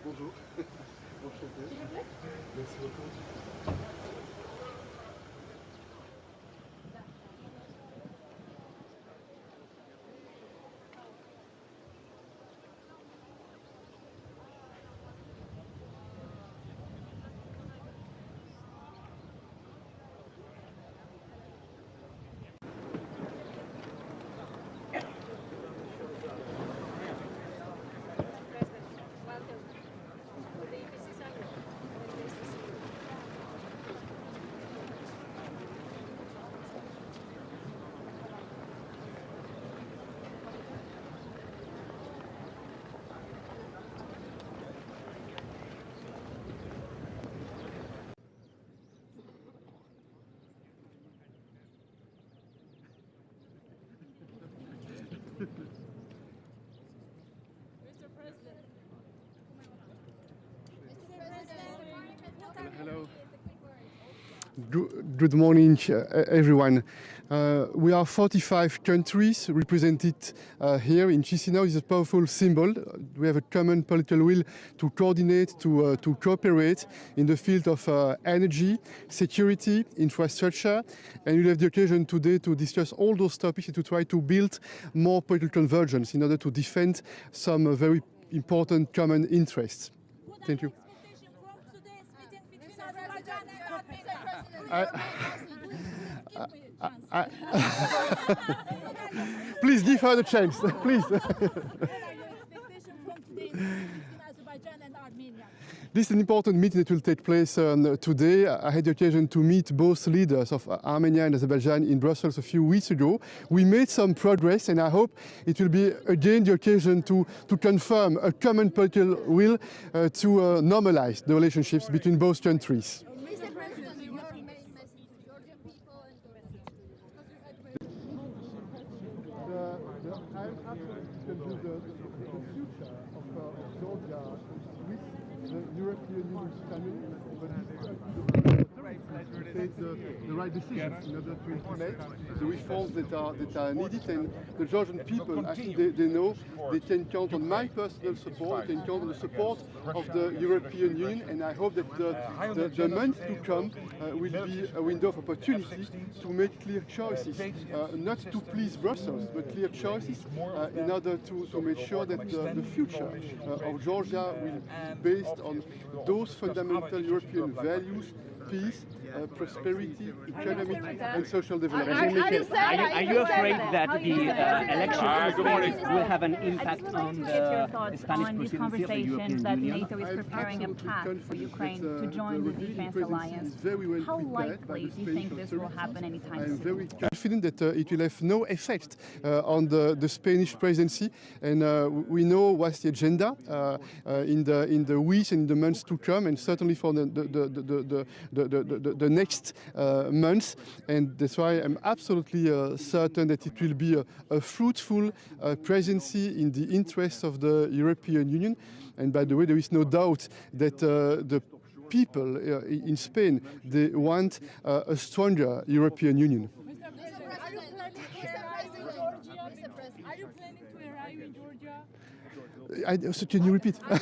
Bonjour. Enchanté. Merci beaucoup. Hello. Good morning, everyone. We are 45 countries represented here in Chisinau. It's a powerful symbol. We have a common political will to coordinate, to cooperate in the field of energy, security, infrastructure. And we'll have the occasion today to discuss all those topics and to try to build more political convergence in order to defend some very important common interests. Thank you. Please give her the chance, please. This is an important meeting that will take place today. I had the occasion to meet both leaders of Armenia and Azerbaijan in Brussels a few weeks ago. We made some progress, and I hope it will be again the occasion to confirm a common political will to normalize the relationships between both countries. I'm absolutely convinced that the future of Georgia with the European Union's family, but take the right decisions in order to implement the reforms that are needed. And the Georgian people, I think they know they can count on my personal support, they can count on the support of the European Union, and I hope that the months to come will be a window of opportunity to make clear choices, not to please Brussels, but clear choices in order to make sure that the future of Georgia will be based on those fundamental European values: peace, prosperity, economic and social development. Are you afraid that the elections will have an impact on the Spanish on these conversations that NATO is preparing a path for Ukraine to join the defense alliance? How likely do you think this will happen anytime soon? I'm very confident that it will have no effect on the Spanish presidency, and we know what's the agenda in the weeks and the months to come, and certainly for the next months, and that's why I'm absolutely certain that it will be a fruitful presidency in the interests of the European Union. And by the way, there is no doubt that the people in Spain, they want a stronger European Union. Are you planning to arrive in Georgia? So can you repeat? Are you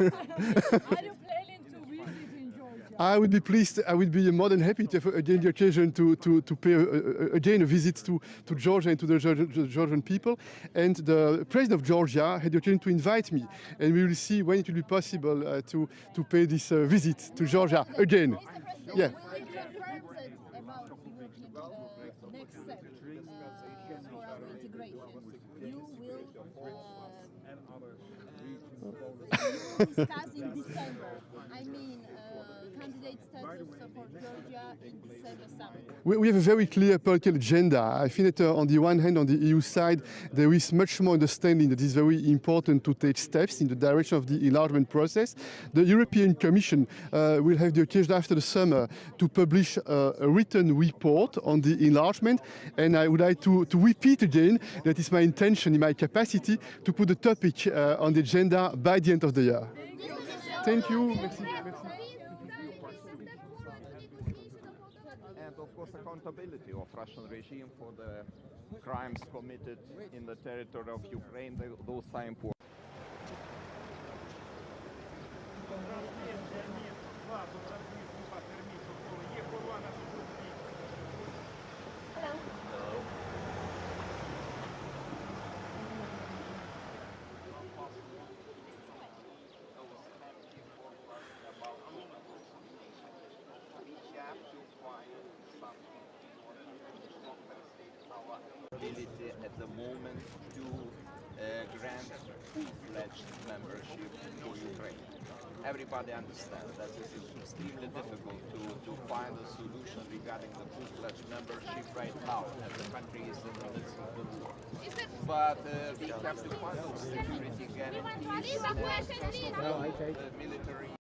planning to visit in Georgia? I would be pleased. I would be more than happy to have again the occasion to pay again a visit to Georgia and to the Georgian people. And the president of Georgia had the occasion to invite me, and we will see when it will be possible to pay this visit to Georgia again. Yeah. Next step for our integration. You will discuss in December. I mean, candidate status for Georgia in December summit? We have a very clear political agenda. I think that on the one hand, on the EU side, there is much more understanding that it is very important to take steps in the direction of the enlargement process. The European Commission will have the occasion after the summer to publish a written report on the enlargement, and I would like to repeat again that it's my intention, in my capacity, to put the topic on the agenda by the end of the year. Thank you. Merci. And of course accountability of Russian regime for the crimes committed in the territory of Ukraine, those are important. At the moment to grant full-fledged membership to Ukraine. Everybody understands that it is extremely difficult to find a solution regarding the full-fledged membership right now, as the country is in the midst of the war. But we have to find those security guarantees and first of all the military.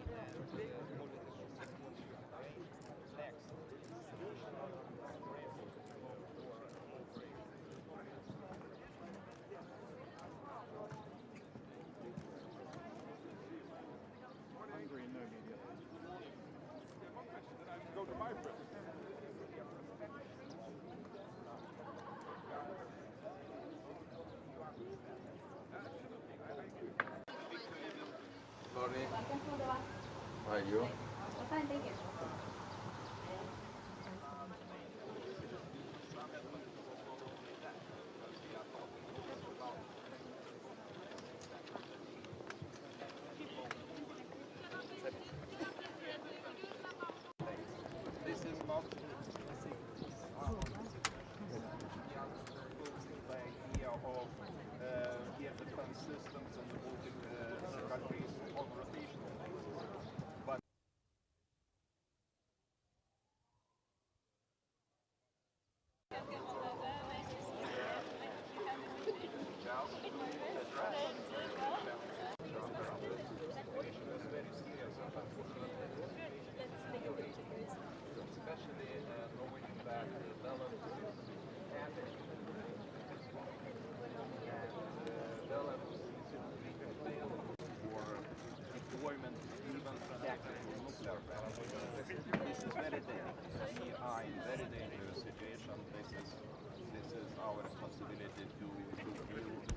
How are you? Fine, thank you. This is not the idea of air defense systems and the Baltic countries on rotation. But especially knowing that Belarus and Belarus is available for deployment even tactical nuclear weapons. This is very dangerous. We are in very dangerous situation. This is our responsibility to build.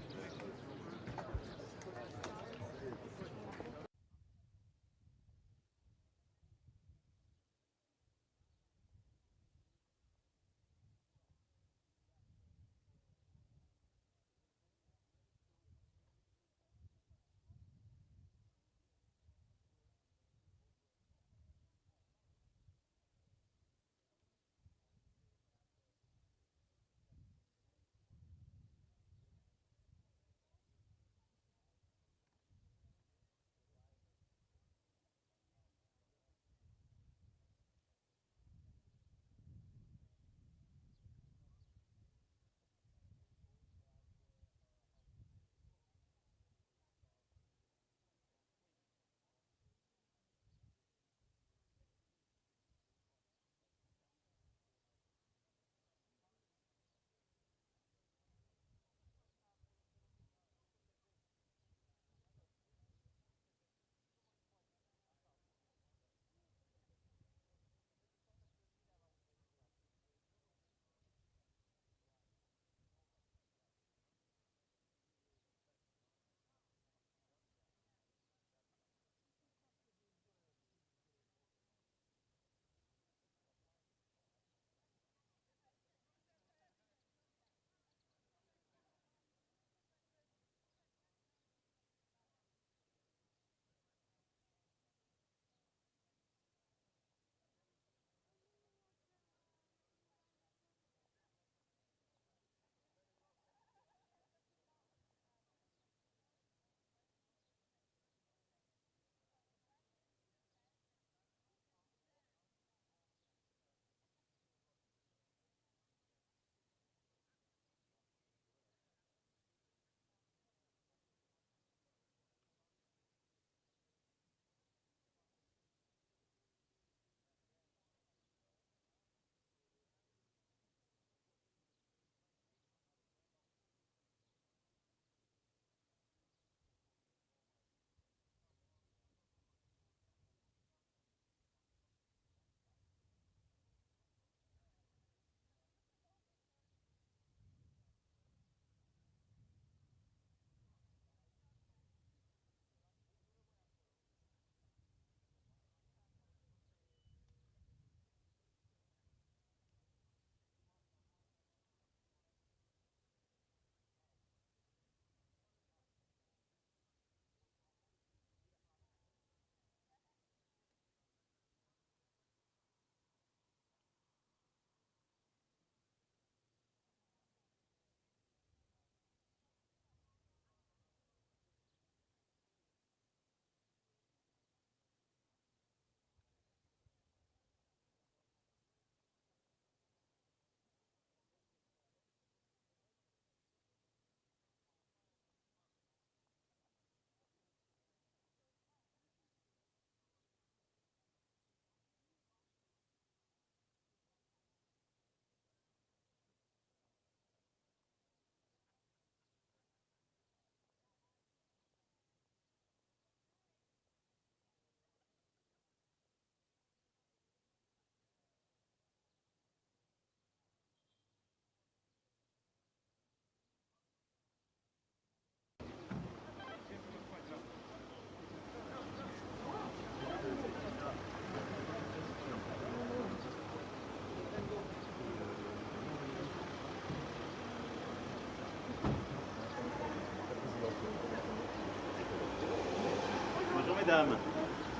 mesdames.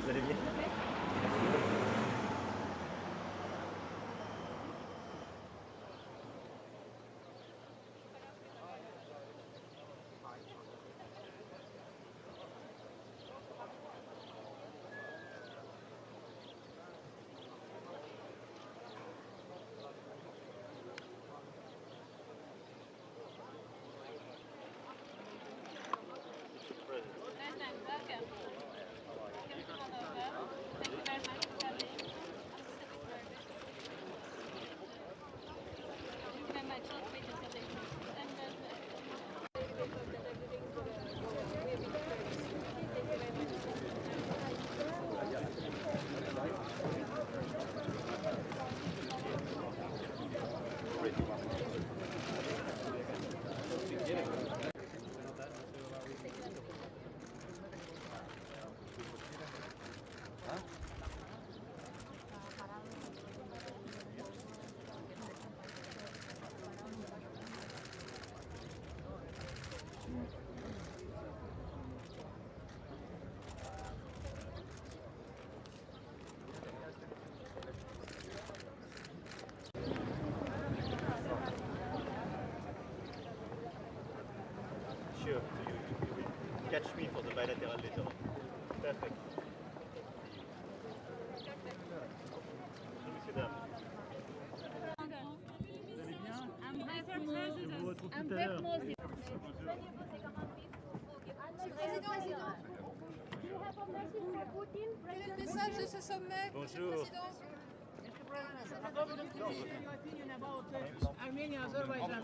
Vous allez bien? Sure, so you will catch me for the bilateral later on. Perfect. Messieurs, dames. Vous allez bien? Je vous retrouve tout à l'heure. Quel est le message de ce sommet, Monsieur le Bonjour. Président?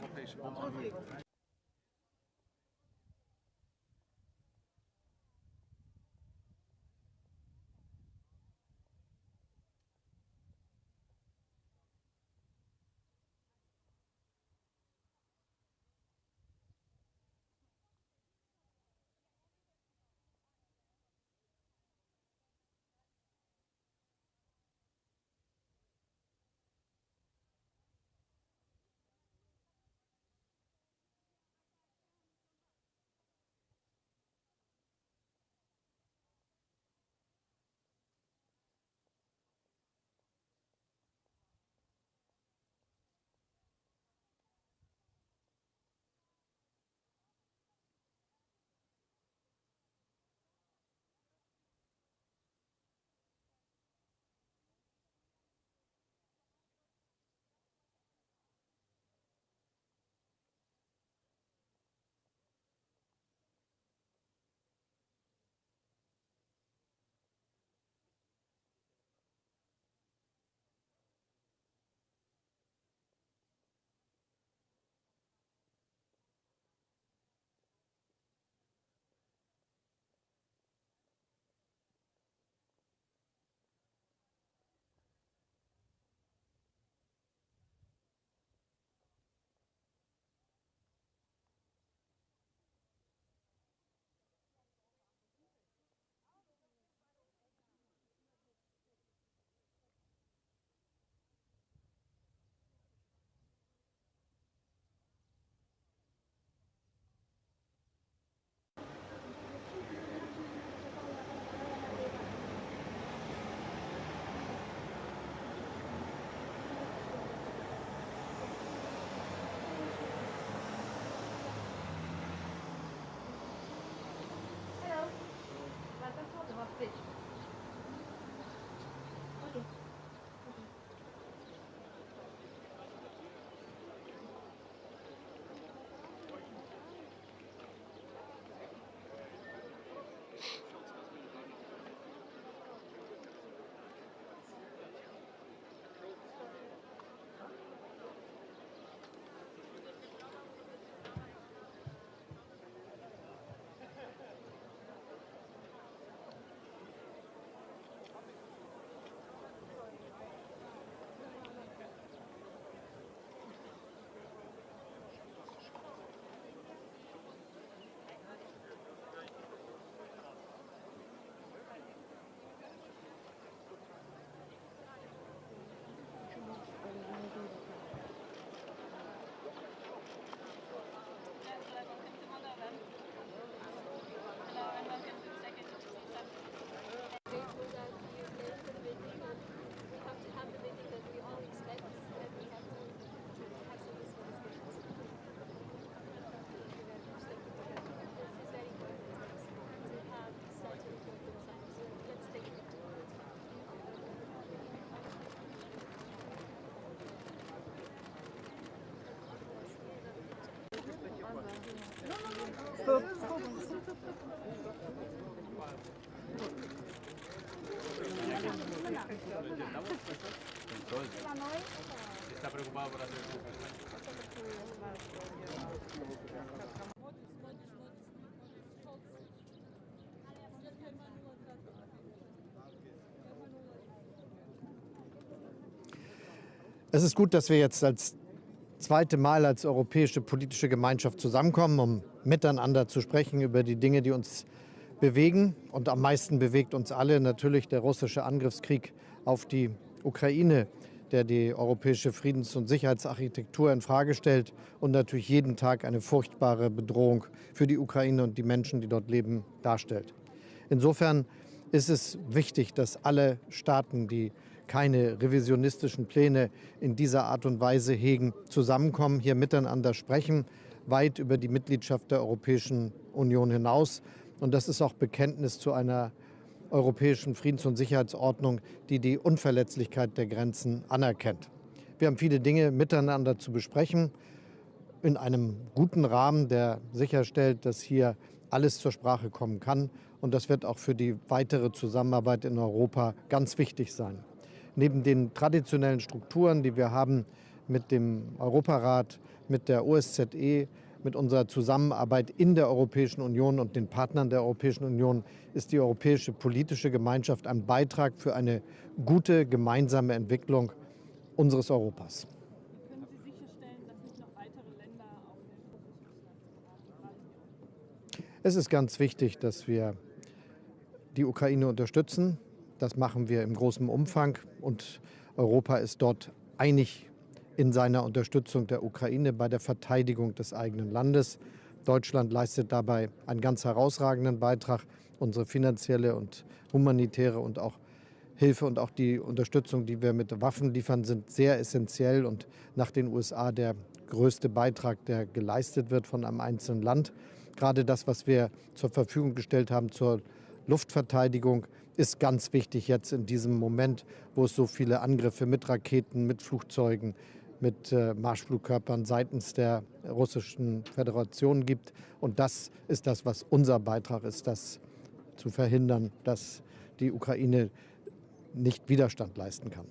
Está preocupado por hacer Es ist gut, dass wir jetzt als zweite Mal als europäische politische Gemeinschaft zusammenkommen, um miteinander zu sprechen über die Dinge, die uns bewegen. Und am meisten bewegt uns alle natürlich der russische Angriffskrieg auf die Ukraine, der die europäische Friedens- und Sicherheitsarchitektur infrage stellt und natürlich jeden Tag eine furchtbare Bedrohung für die Ukraine und die Menschen, die dort leben, darstellt. Insofern ist es wichtig, dass alle Staaten, die keine revisionistischen Pläne in dieser Art und Weise hegen, zusammenkommen, hier miteinander sprechen, weit über die Mitgliedschaft der Europäischen Union hinaus. Und das ist auch Bekenntnis zu einer europäischen Friedens- und Sicherheitsordnung, die die Unverletzlichkeit der Grenzen anerkennt. Wir haben viele Dinge miteinander zu besprechen, in einem guten Rahmen, der sicherstellt, dass hier alles zur Sprache kommen kann. Und das wird auch für die weitere Zusammenarbeit in Europa ganz wichtig sein. Neben den traditionellen Strukturen, die wir haben mit dem Europarat, mit der OSZE, mit unserer Zusammenarbeit in der Europäischen Union und den Partnern der Europäischen Union, ist die europäische politische Gemeinschaft ein Beitrag für eine gute gemeinsame Entwicklung unseres Europas. Können Sie sicherstellen, dass nicht noch weitere Länder auf den Fokus Russlands? Es ist ganz wichtig, dass wir die Ukraine unterstützen. Das machen wir im großen Umfang und Europa ist dort einig in seiner Unterstützung der Ukraine bei der Verteidigung des eigenen Landes. Deutschland leistet dabei einen ganz herausragenden Beitrag. Unsere finanzielle und humanitäre und auch Hilfe und auch die Unterstützung, die wir mit Waffen liefern, sind sehr essentiell und nach den USA der größte Beitrag, der geleistet wird von einem einzelnen Land. Gerade das, was wir zur Verfügung gestellt haben zur Luftverteidigung, ist ganz wichtig jetzt in diesem Moment, wo es so viele Angriffe mit Raketen, mit Flugzeugen, mit Marschflugkörpern seitens der Russischen Föderation gibt. Und das ist das, was unser Beitrag ist, das zu verhindern, dass die Ukraine nicht Widerstand leisten kann.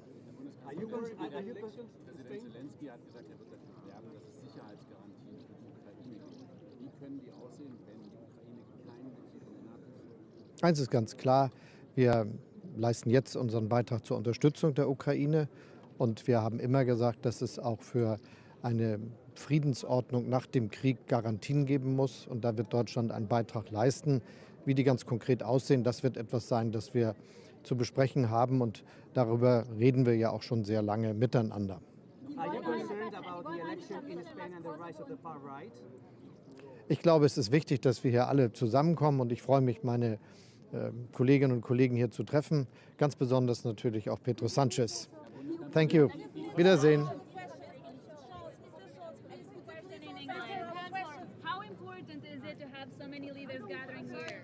Präsident Zelensky hat gesagt, er wird dafür werben, dass es Sicherheitsgarantien für die Ukraine gibt. Wie können die aussehen, wenn die Ukraine kein Mitglied in der NATO ist? Eins ist ganz klar, wir leisten jetzt unseren Beitrag zur Unterstützung der Ukraine und wir haben immer gesagt, dass es auch für eine Friedensordnung nach dem Krieg Garantien geben muss und da wird Deutschland einen Beitrag leisten. Wie die ganz konkret aussehen, das wird etwas sein, das wir zu besprechen haben und darüber reden wir ja auch schon sehr lange miteinander. Ich glaube, es ist wichtig, dass wir hier alle zusammenkommen und ich freue mich, meine Kolleginnen und Kollegen hier zu treffen, ganz besonders natürlich auch Pedro Sanchez. Thank you. Wiedersehen. How important is it to have so many leaders gathering here?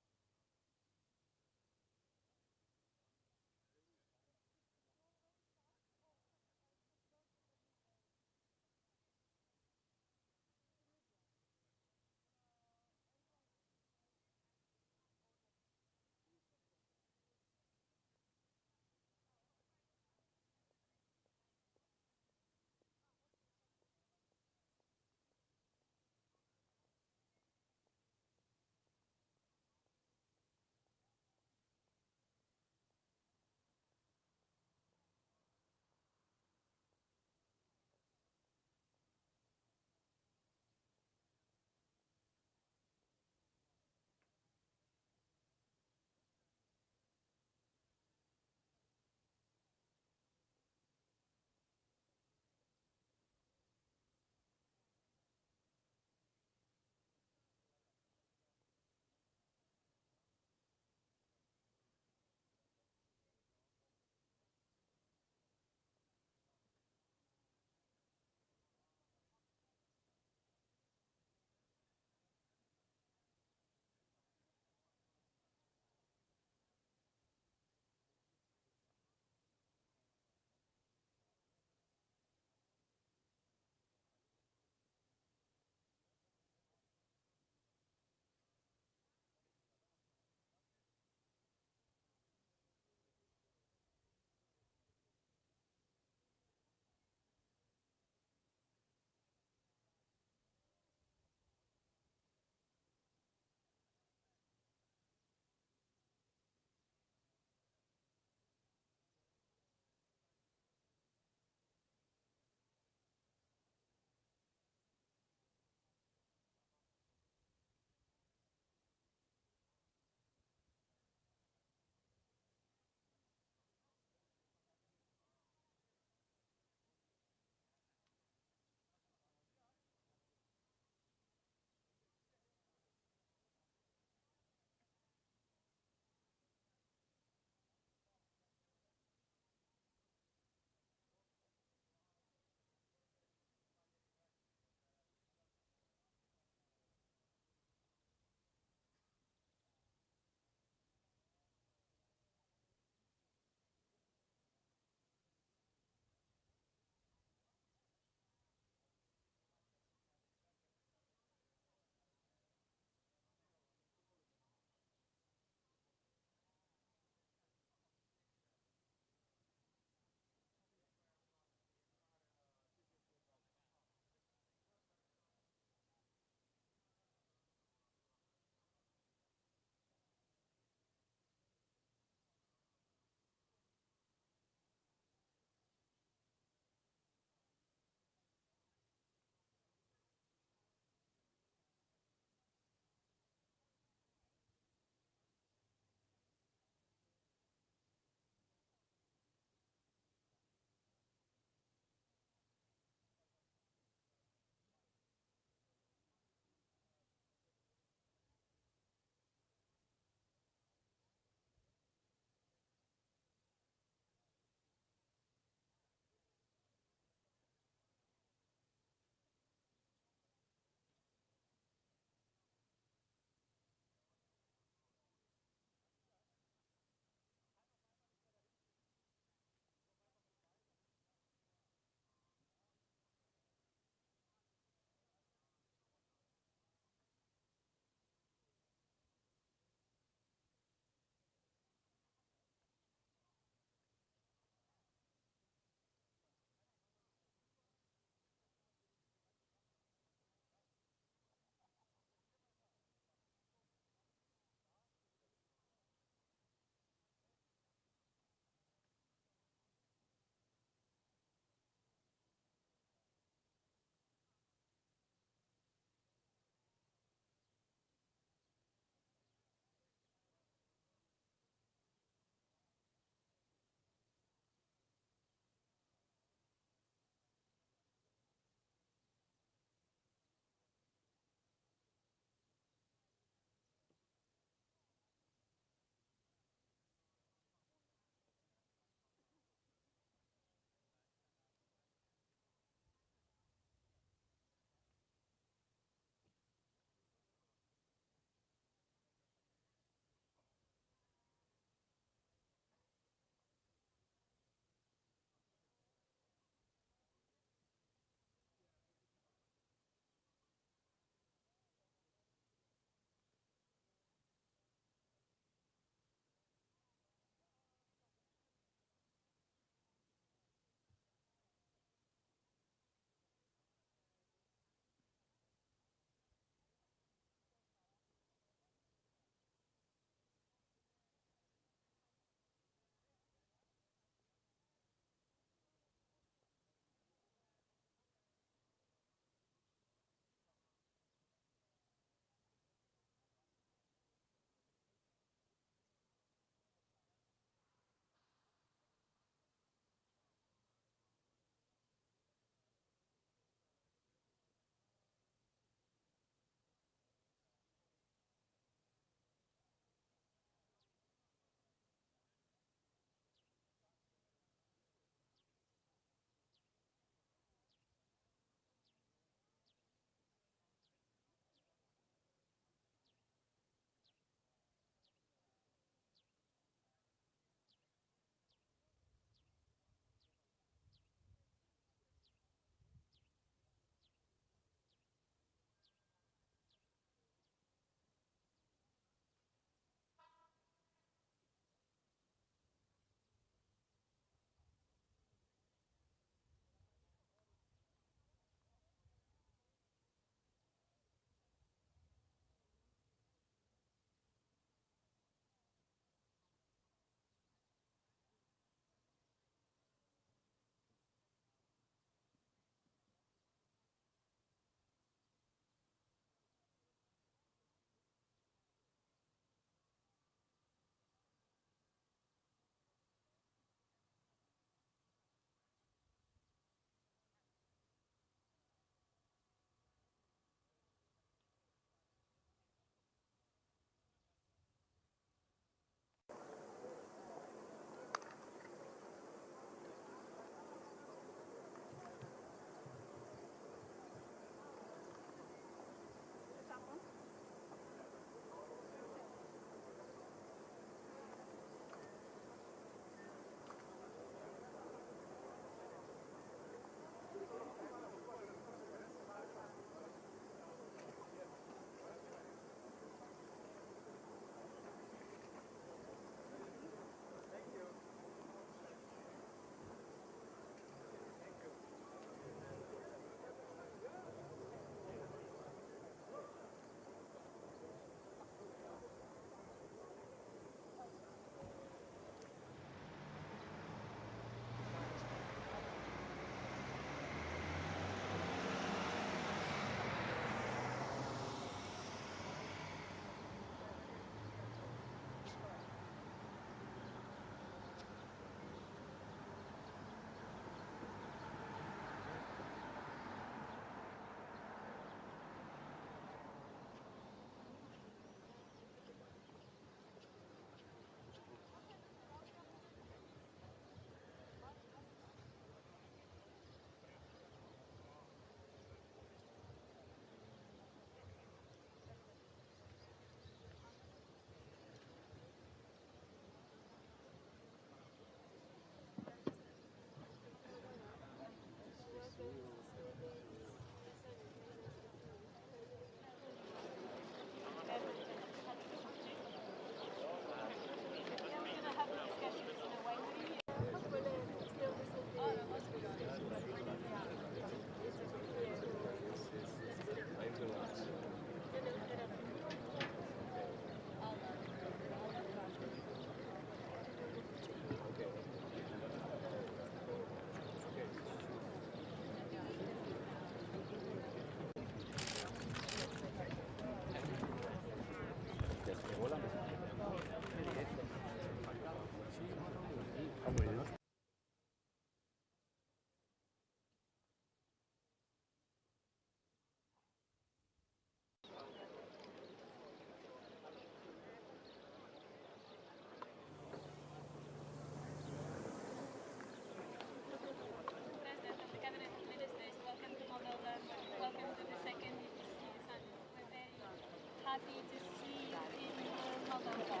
happy to see you in Moldova.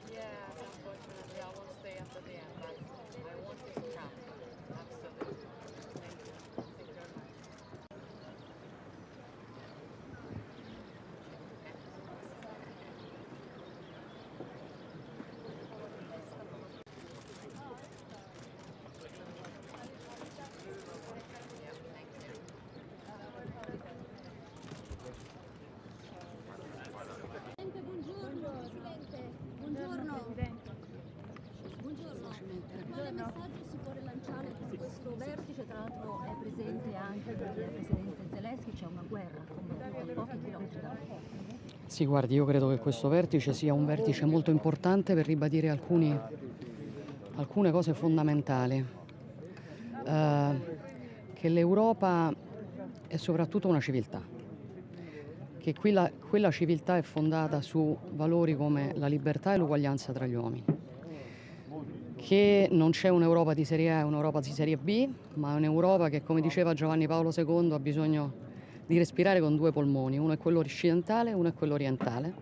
Yeah, unfortunately I won't stay after the end, but I want you to come. Absolutely. Thank you. Thank you very much. Buongiorno Presidente. Buongiorno. Buongiorno. Quale messaggio si può rilanciare con questo vertice? Tra l'altro è presente anche il Presidente Zelensky, c'è una guerra a pochi chilometri da qui. Sì, guardi, io credo che questo vertice sia un vertice molto importante per ribadire alcune cose fondamentali. Che l'Europa è soprattutto una civiltà, che quella civiltà è fondata su valori come la libertà e l'uguaglianza tra gli uomini, che non c'è un'Europa di serie A e un'Europa di serie B, ma un'Europa che, come diceva Giovanni Paolo II, ha bisogno di respirare con due polmoni, uno è quello occidentale e uno è quello orientale.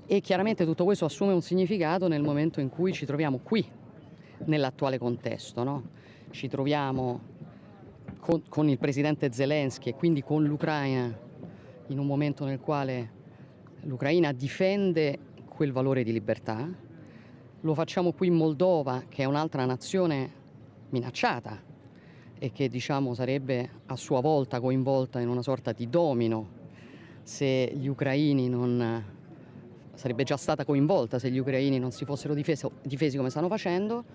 E chiaramente tutto questo assume un significato nel momento in cui ci troviamo qui, nell'attuale contesto, no? Ci troviamo con il presidente Zelensky e quindi con l'Ucraina in un momento nel quale l'Ucraina difende quel valore di libertà. Lo facciamo qui in Moldova, che è un'altra nazione minacciata e che, diciamo, sarebbe a sua volta coinvolta in una sorta di domino se gli ucraini non... sarebbe già stata coinvolta se gli ucraini non si fossero difesi come stanno facendo,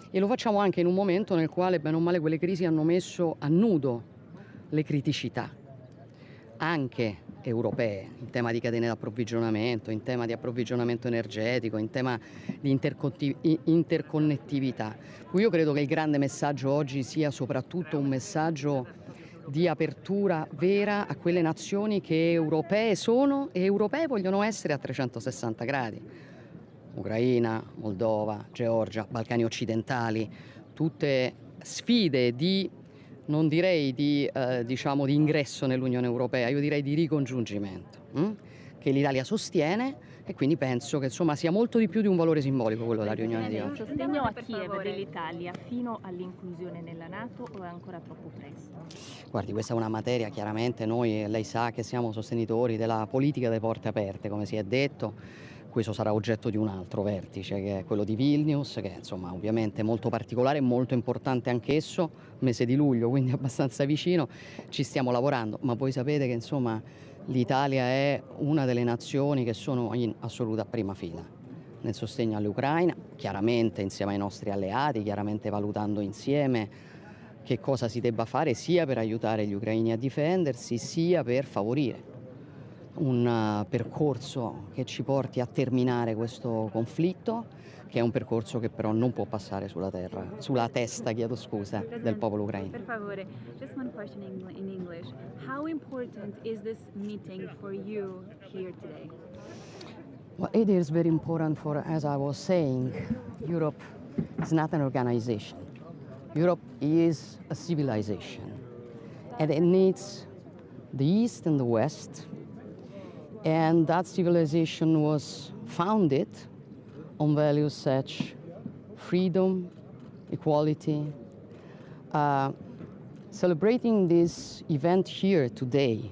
e lo facciamo anche in un momento nel quale, bene o male, quelle crisi hanno messo a nudo le criticità, anche europee, in tema di catene d'approvvigionamento, in tema di approvvigionamento energetico, in tema di interconnettività. Io credo che il grande messaggio oggi sia soprattutto un messaggio di apertura vera a quelle nazioni che europee sono e europee vogliono essere a 360 gradi. Ucraina, Moldova, Georgia, Balcani occidentali, tutte sfide di, non direi di ingresso nell'Unione Europea, io direi di ricongiungimento, che l'Italia sostiene, e quindi penso che, insomma, sia molto di più di un valore simbolico quello della riunione di oggi. Il sostegno a Kiev dell'Italia fino all'inclusione nella NATO o è ancora troppo presto? Guardi, questa è una materia, chiaramente noi, lei sa che siamo sostenitori della politica delle porte aperte, come si è detto. Questo sarà oggetto di un altro vertice, che è quello di Vilnius, che insomma ovviamente è molto particolare e molto importante anch'esso, mese di luglio, quindi abbastanza vicino. Ci stiamo lavorando, ma voi sapete che insomma l'Italia è una delle nazioni che sono in assoluta prima fila nel sostegno all'Ucraina, chiaramente insieme ai nostri alleati, chiaramente valutando insieme che cosa si debba fare sia per aiutare gli ucraini a difendersi, sia per favorire un percorso che ci porti a terminare questo conflitto, che è un percorso che però non può passare sulla testa, del popolo ucraino. Per favore, just one question in English. How important is this meeting for you here today? Well, it is very important for, as I was saying, Europe is not an organization. Europe is a civilization, and it needs the East and the West. And that civilization was founded on values such freedom, equality. Celebrating this event here today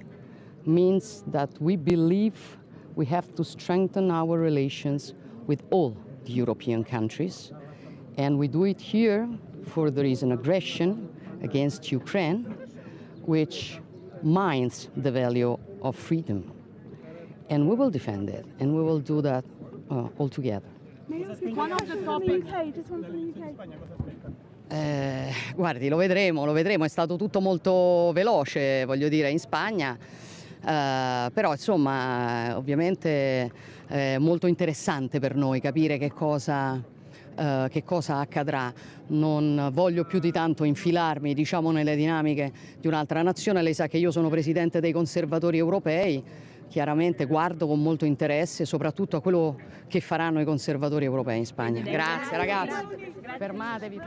means that we believe we have to strengthen our relations with all the European countries. And we do it here for there is an aggression against Ukraine, which mines the value of freedom. And we will defend it, and we will do that all together. One of the topics. Just one from the UK. Guardi, lo vedremo, è stato tutto molto veloce, voglio dire, in Spagna, però insomma ovviamente è molto interessante per noi capire che cosa accadrà. Non voglio più di tanto infilarmi, diciamo, nelle dinamiche di un'altra nazione. Lei sa che io sono presidente dei conservatori europei. Chiaramente guardo con molto interesse soprattutto a quello che faranno i conservatori europei in Spagna. Grazie ragazzi, fermatevi.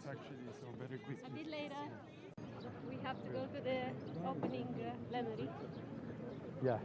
actually, so very quickly. A bit later, we have to go to the opening plenary. Yeah.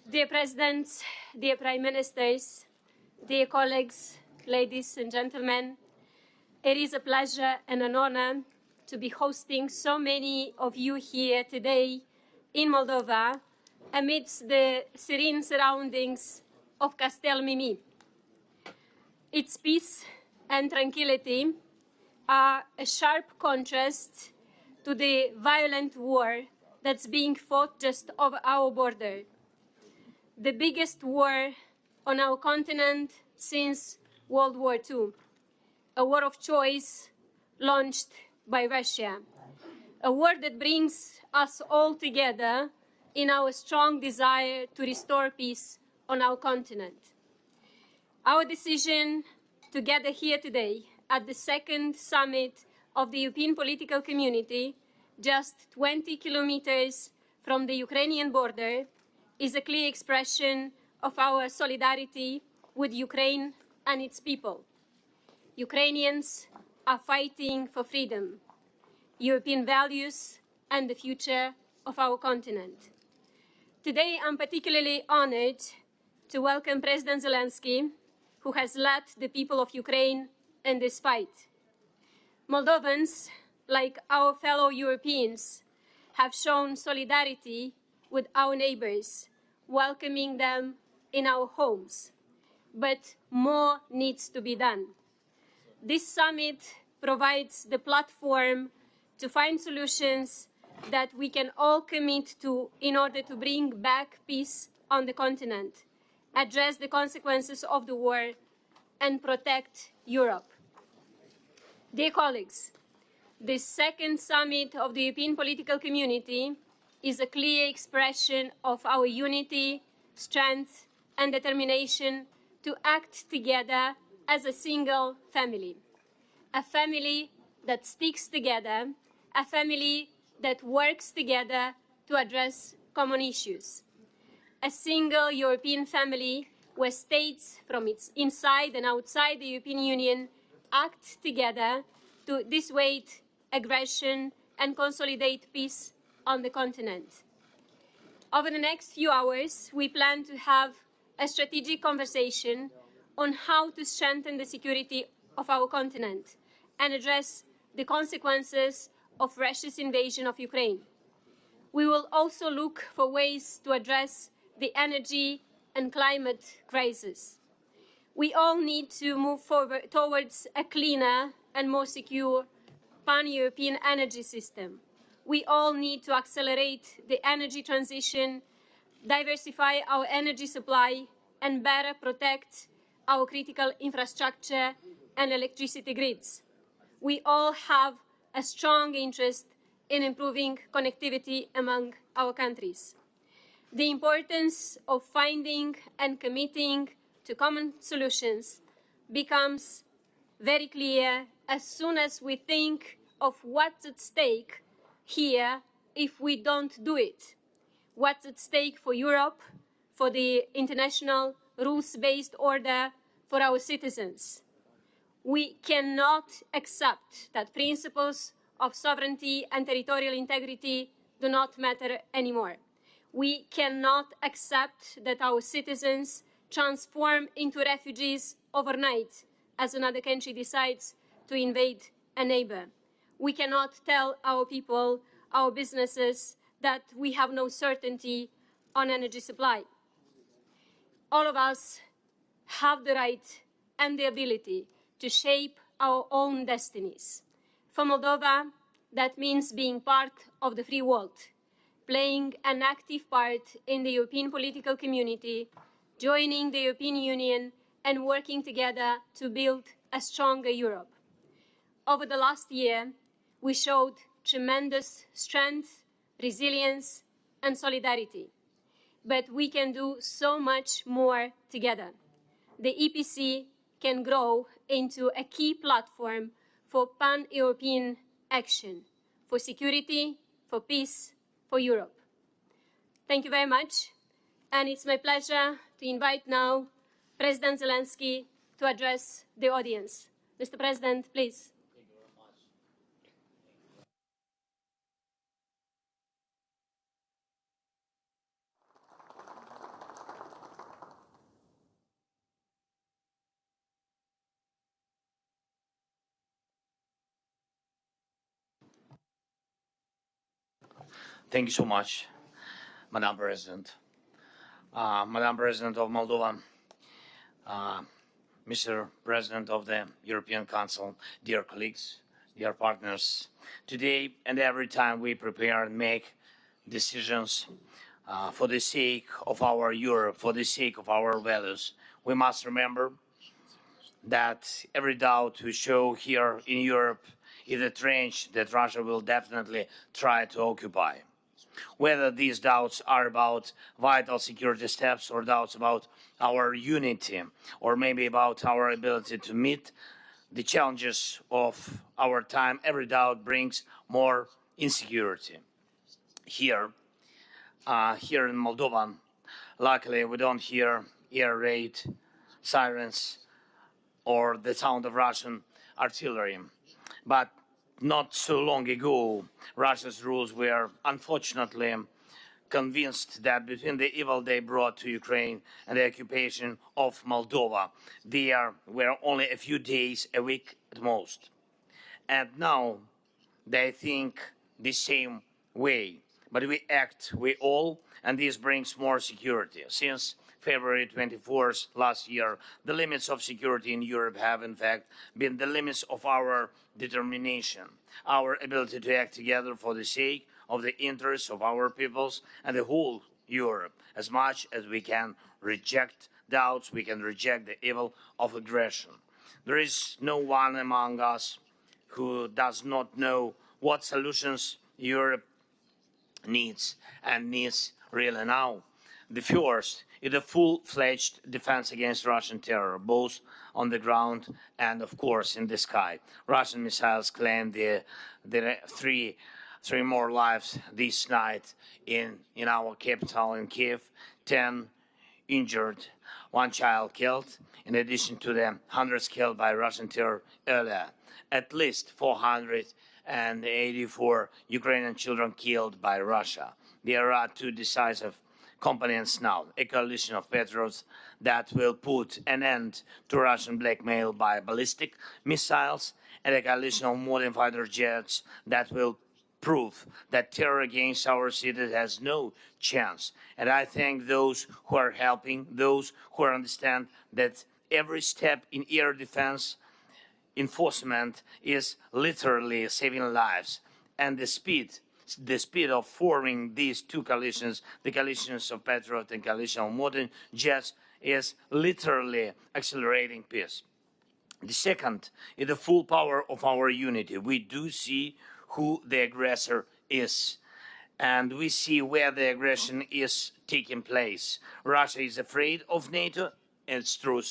Dear Presidents, dear Prime Ministers, dear colleagues, ladies and gentlemen, it is a pleasure and an honor to be hosting so many of you here today in Moldova amidst the serene surroundings of Castel Mimi. Its peace and tranquility are a sharp contrast to the violent war that's being fought just over our border. The biggest war on our continent since World War II, a war of choice launched by Russia, a war that brings us all together in our strong desire to restore peace on our continent. Our decision to gather here today at the second summit of the European political community, just 20 kilometers from the Ukrainian border, is a clear expression of our solidarity with Ukraine and its people. Ukrainians are fighting for freedom, European values, and the future of our continent. Today, I'm particularly honored to welcome President Zelensky, who has led the people of Ukraine in this fight. Moldovans, like our fellow Europeans, have shown solidarity with our neighbors, welcoming them in our homes. But more needs to be done. This summit provides the platform to find solutions that we can all commit to in order to bring back peace on the continent, address the consequences of the war, and protect Europe. Dear colleagues, this second summit of the European political community is a clear expression of our unity, strength, and determination to act together as a single family. A family that sticks together, a family that works together to address common issues. A single European family where states from its inside and outside the European Union act together to dissuade aggression and consolidate peace on the continent. Over the next few hours, we plan to have a strategic conversation on how to strengthen the security of our continent and address the consequences of Russia's invasion of Ukraine. We will also look for ways to address the energy and climate crisis. We all need to move forward towards a cleaner and more secure pan-European energy system. We all need to accelerate the energy transition, diversify our energy supply, and better protect our critical infrastructure and electricity grids. We all have a strong interest in improving connectivity among our countries. The importance of finding and committing to common solutions becomes very clear as soon as we think of what's at stake here if we don't do it. What's at stake for Europe, for the international rules-based order, for our citizens. We cannot accept that principles of sovereignty and territorial integrity do not matter anymore. We cannot accept that our citizens transform into refugees overnight as another country decides to invade a neighbor. We cannot tell our people, our businesses, that we have no certainty on energy supply. All of us have the right and the ability to shape our own destinies. For Moldova, that means being part of the free world, playing an active part in the European political community, joining the European Union, and working together to build a stronger Europe. Over the last year, we showed tremendous strength, resilience, and solidarity. But we can do so much more together. The EPC can grow into a key platform for pan-European action, for security, for peace, for Europe. Thank you very much, and it's my pleasure to invite now President Zelensky to address the audience. Mr. President, please. Thank you so much, Madam President. Madam President of Moldova, Mr. President of the European Council, dear colleagues, dear partners, today and every time we prepare and make decisions for the sake of our Europe, for the sake of our values, we must remember that every doubt we show here in Europe is a trench that Russia will definitely try to occupy. Whether these doubts are about vital security steps or doubts about our unity or maybe about our ability to meet the challenges of our time, every doubt brings more insecurity. Here in Moldova, luckily we don't hear air raid, sirens, or the sound of Russian artillery. But not so long ago, Russia's rulers were unfortunately convinced that between the evil they brought to Ukraine and the occupation of Moldova, there were only a few days a week at most. And now they think the same way. But we act, we all, and this brings more security. Since February 24th last year, the limits of security in Europe have in fact been the limits of our determination, our ability to act together for the sake of the interests of our peoples and the whole Europe. As much as we can reject doubts, we can reject the evil of aggression. There is no one among us who does not know what solutions Europe needs and needs really now. The first is a full-fledged defense against Russian terror, both on the ground and, of course, in the sky. Russian missiles claimed the three more lives this night in our capital, in Kiev, 10 injured, 1 child killed, in addition to the hundreds killed by Russian terror earlier. At least 484 Ukrainian children killed by Russia. There are two decisive components now, a coalition of patriots that will put an end to Russian blackmail by ballistic missiles, and a coalition of modern fighter jets that will prove that terror against our cities has no chance. And I thank those who are helping, those who understand that every step in air defense enforcement is literally saving lives, and the speed of forming these two coalitions, the coalitions of Patriot and coalition of modern jets, is literally accelerating peace. The second is the full power of our unity. We do see who the aggressor is, and we see where the aggression is taking place. Russia is afraid of NATO, and it's true,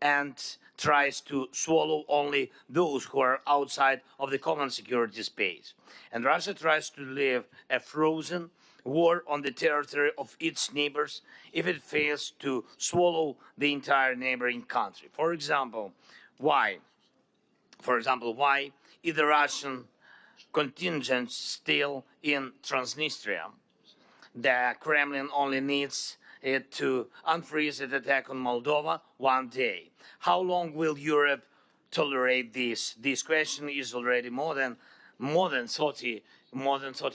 and tries to swallow only those who are outside of the common security space. And Russia tries to live a frozen war on the territory of its neighbors if it fails to swallow the entire neighboring country. For example, why is the Russian contingent still in Transnistria? The Kremlin only needs it to unfreeze the attack on Moldova one day. How long will Europe tolerate this? This question is already more than 30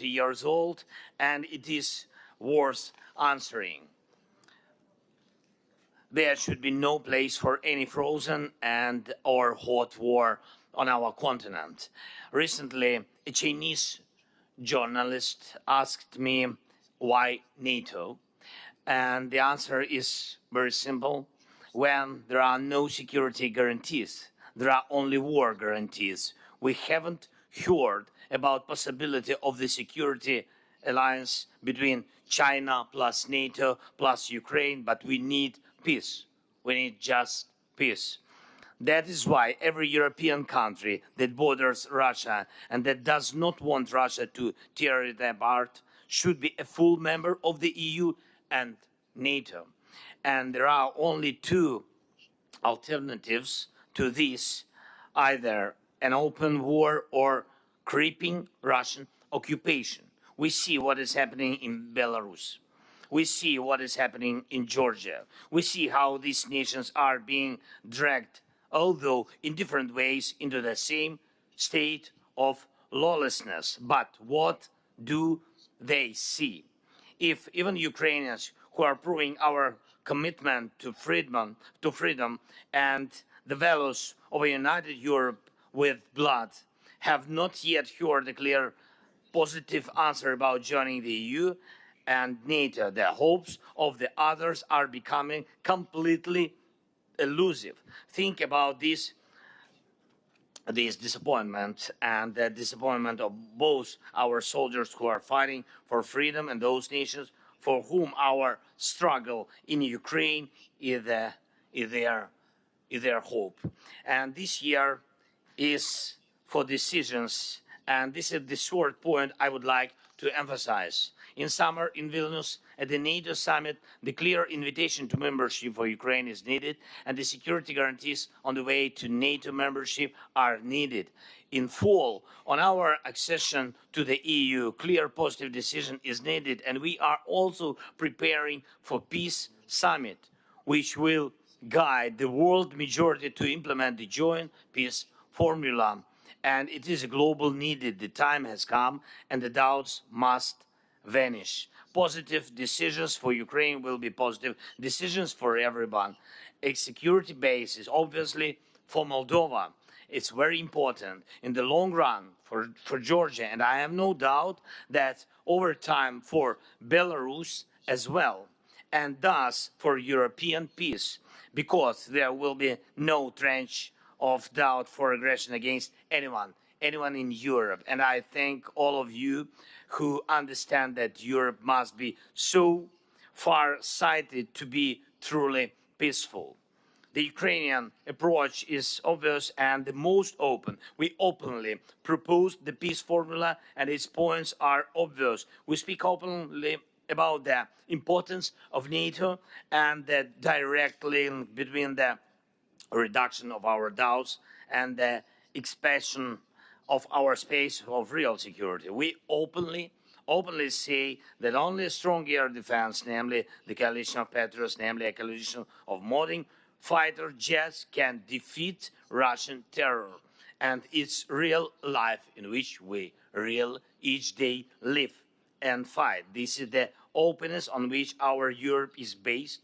years old, and it is worth answering. There should be no place for any frozen or hot war on our continent. Recently, a Chinese journalist asked me why NATO, and the answer is very simple. When there are no security guarantees, there are only war guarantees. We haven't heard about possibility of the security alliance between China plus NATO plus Ukraine, but we need peace. We need just peace. That is why every European country that borders Russia and that does not want Russia to tear it apart should be a full member of the EU and NATO. And there are only two alternatives to this, either an open war or creeping Russian occupation. We see what is happening in Belarus. We see what is happening in Georgia. We see how these nations are being dragged, although in different ways, into the same state of lawlessness. But what do they see. If even Ukrainians who are proving our commitment to freedom and the values of a united Europe with blood have not yet heard a clear positive answer about joining the EU and NATO, the hopes of the others are becoming completely elusive. Think about this disappointment and the disappointment of both our soldiers who are fighting for freedom and those nations for whom our struggle in Ukraine is their hope. And this year is for decisions, and this is the short point I would like to emphasize. In summer in Vilnius, at the NATO summit, the clear invitation to membership for Ukraine is needed, and the security guarantees on the way to NATO membership are needed. In fall, on our accession to the EU, clear positive decision is needed, and we are also preparing for peace summit, which will guide the world majority to implement the joint peace formula. And it is a global needed. The time has come, and the doubts must vanish. Positive decisions for Ukraine will be positive decisions for everyone. A security basis, obviously, for Moldova. It's very important in the long run for Georgia, and I have no doubt that over time for Belarus as well, and thus for European peace, because there will be no trench of doubt for aggression against anyone in Europe. And I thank all of you who understand that Europe must be so far-sighted to be truly peaceful. The Ukrainian approach is obvious and the most open. We openly proposed the peace formula, and its points are obvious. We speak openly about the importance of NATO and the direct link between the reduction of our doubts and the expansion of our space of real security. We openly say that only a strong air defense, namely the coalition of Patriots, namely a coalition of modern fighter jets, can defeat Russian terror. And it's real life in which we each day live and fight. This is the openness on which our Europe is based.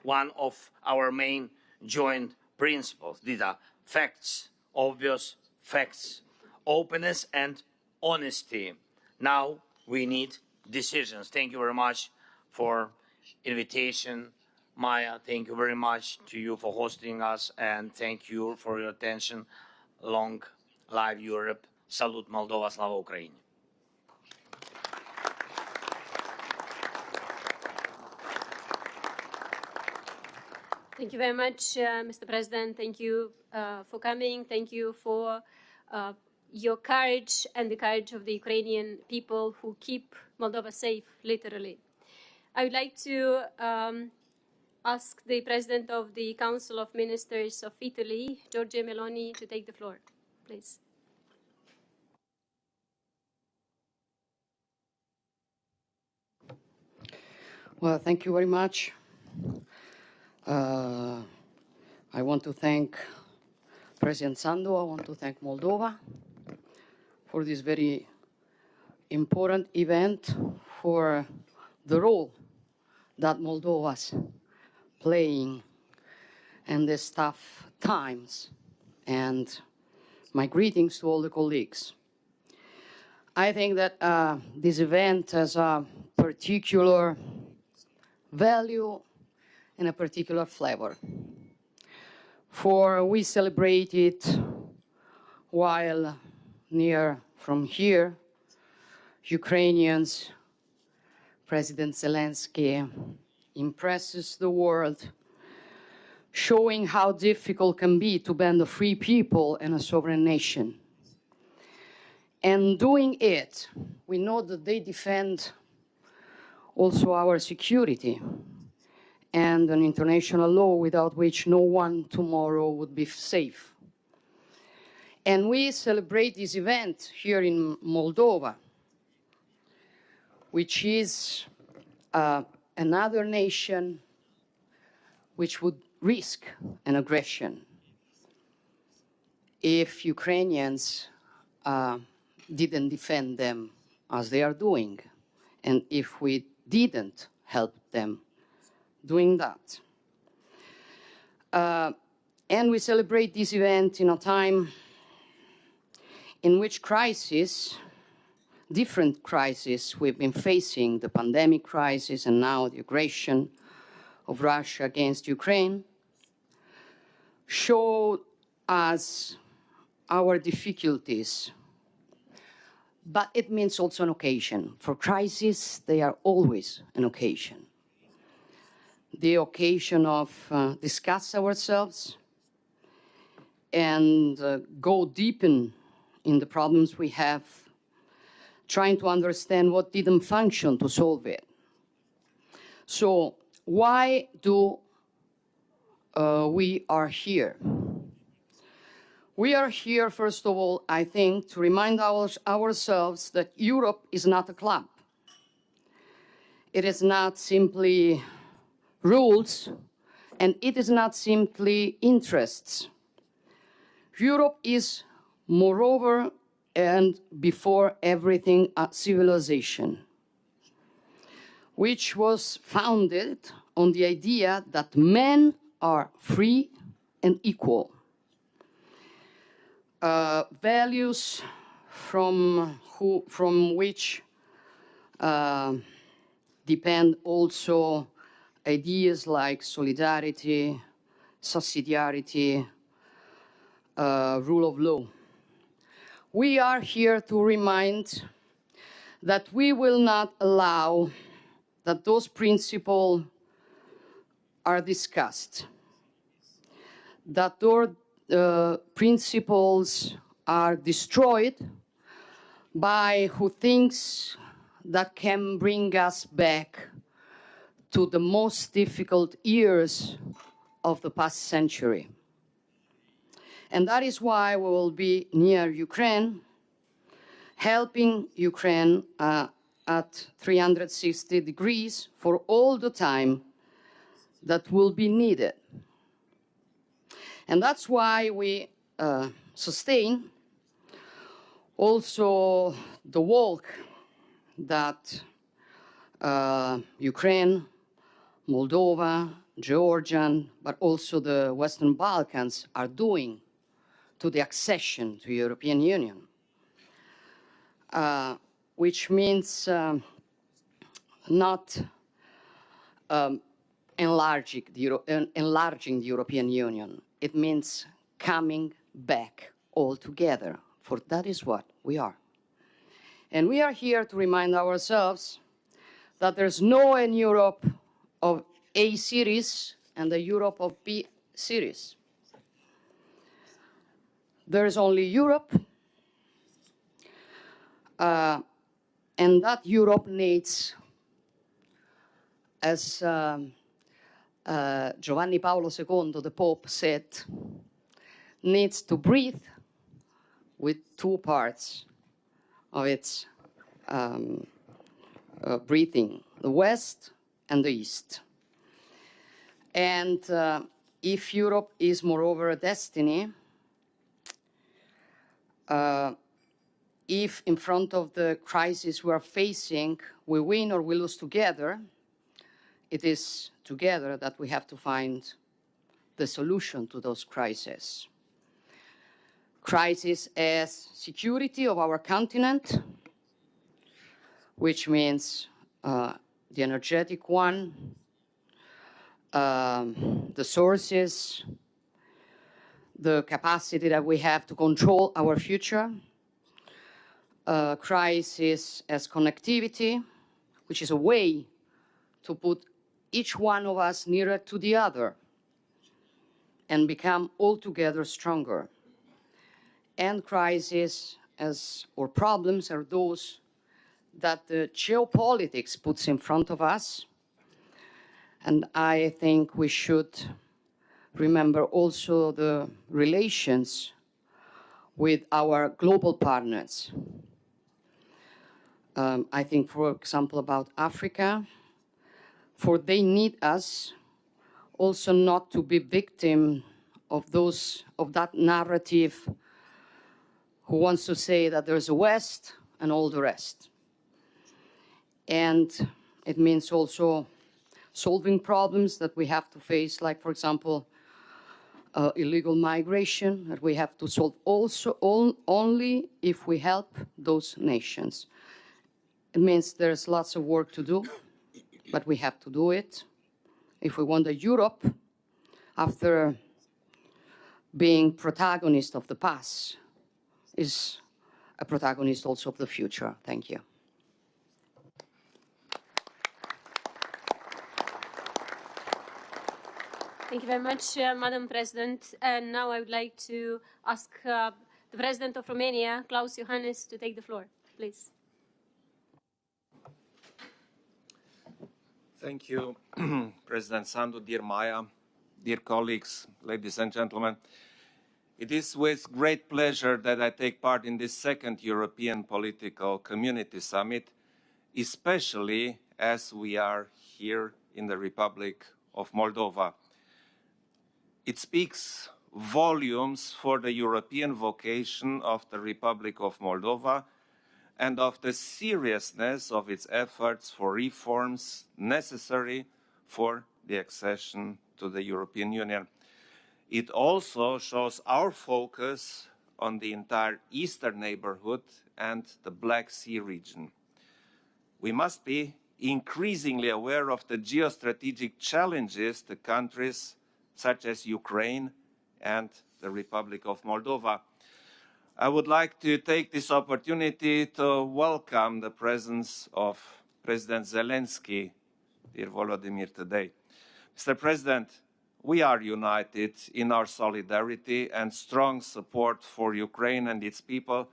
One of our main joint principles. These are facts, obvious facts, openness and honesty. Now we need decisions. Thank you very much for invitation. Maya, thank you very much to you for hosting us, and thank you for your attention. Long live Europe. Salute Moldova, slava Ukraini. Thank you very much, Mr. President. Thank you for coming. Thank you for your courage and the courage of the Ukrainian people who keep Moldova safe, literally. I would like to ask the President of the Council of Ministers of Italy, Giorgia Meloni, to take the floor, please. Well, thank you very much. I want to thank President Sandu. I want to thank Moldova for this very important event, for the role that Moldova's playing in these tough times, and my greetings to all the colleagues. I think that this event has a particular value and a particular flavor. For we celebrate it while near from here, Ukrainians, President Zelensky impresses the world, showing how difficult it can be to band a free people and a sovereign nation. And doing it, we know that they defend also our security and an international law without which no one tomorrow would be safe. And we celebrate this event here in Moldova, which is another nation which would risk an aggression if Ukrainians didn't defend them as they are doing, and if we didn't help them doing that. And we celebrate this event in a time in which different crises we've been facing, the pandemic crisis and now the aggression of Russia against Ukraine, show us our difficulties. But it means also an occasion. For crises, they are always an occasion. The occasion of discuss ourselves and go deep in the problems we have, trying to understand what didn't function to solve it. So why do we are here? We are here, first of all, I think, to remind ourselves that Europe is not a club. It is not simply rules, and it is not simply interests. Europe is, moreover and before everything, a civilization, which was founded on the idea that men are free and equal. Values from which depend also ideas like solidarity, subsidiarity, rule of law. We are here to remind that we will not allow that those principles are discussed, that those principles are destroyed by who thinks that can bring us back to the most difficult years of the past century. And that is why we will be near Ukraine, helping Ukraine at 360 degrees for all the time that will be needed. And that's why we sustain also the work that Ukraine, Moldova, Georgia, but also the Western Balkans are doing to the accession to the European Union, which means not enlarging the European Union. It means coming back all together, for that is what we are. And we are here to remind ourselves that there's no in Europe of A series and the Europe of B series. There's only Europe, and that Europe needs, as Giovanni Paolo II, the Pope, said, needs to breathe with two parts of its breathing, the West and the East. And if Europe is moreover a destiny, if in front of the crisis we are facing, we win or we lose together, it is together that we have to find the solution to those crises. Crisis as security of our continent, which means the energetic one, the sources, the capacity that we have to control our future. Crisis as connectivity, which is a way to put each one of us nearer to the other and become altogether stronger. And crisis or problems are those that the geopolitics puts in front of us. And I think we should remember also the relations with our global partners. I think, for example, about Africa, for they need us also not to be victim of that narrative who wants to say that there's a West and all the rest. And it means also solving problems that we have to face, like, for example, illegal migration, that we have to solve also only if we help those nations. It means there's lots of work to do, but we have to do it. If we want a Europe, after being protagonist of the past, is a protagonist also of the future. Thank you. Thank you very much, Madam President. And now I would like to ask the President of Romania, Klaus Iohannis, to take the floor, please. Thank you, President Sandu, dear Maya, dear colleagues, ladies and gentlemen. It is with great pleasure that I take part in this second European Political Community Summit, especially as we are here in the Republic of Moldova. It speaks volumes for the European vocation of the Republic of Moldova and of the seriousness of its efforts for reforms necessary for the accession to the European Union. It also shows our focus on the entire Eastern neighborhood and the Black Sea region. We must be increasingly aware of the geostrategic challenges to countries such as Ukraine and the Republic of Moldova. I would like to take this opportunity to welcome the presence of President Zelensky, dear Volodymyr, today. Mr. President, we are united in our solidarity and strong support for Ukraine and its people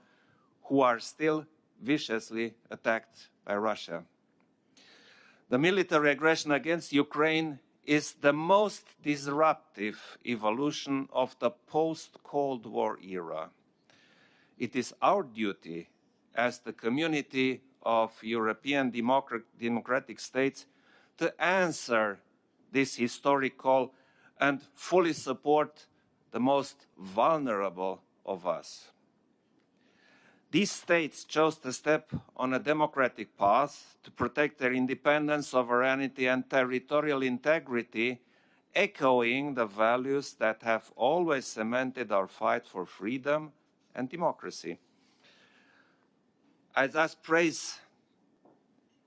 who are still viciously attacked by Russia. The military aggression against Ukraine is the most disruptive evolution of the post-Cold War era. It is our duty as the community of European democratic states to answer this historic call and fully support the most vulnerable of us. These states chose to step on a democratic path to protect their independence, sovereignty, and territorial integrity, echoing the values that have always cemented our fight for freedom and democracy. I thus praise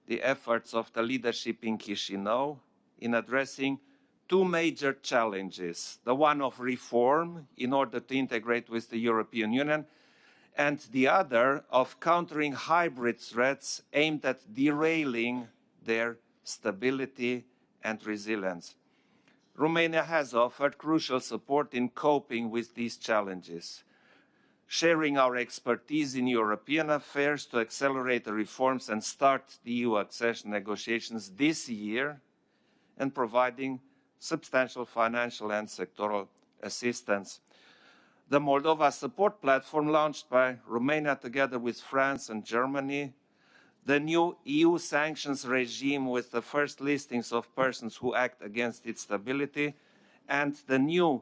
the efforts of the leadership in Chișinău in addressing two major challenges, the one of reform in order to integrate with the European Union, and the other of countering hybrid threats aimed at derailing their stability and resilience. Romania has offered crucial support in coping with these challenges, sharing our expertise in European affairs to accelerate the reforms and start the EU accession negotiations this year, and providing substantial financial and sectoral assistance. The Moldova Support Platform, launched by Romania together with France and Germany, the new EU sanctions regime with the first listings of persons who act against its stability, and the new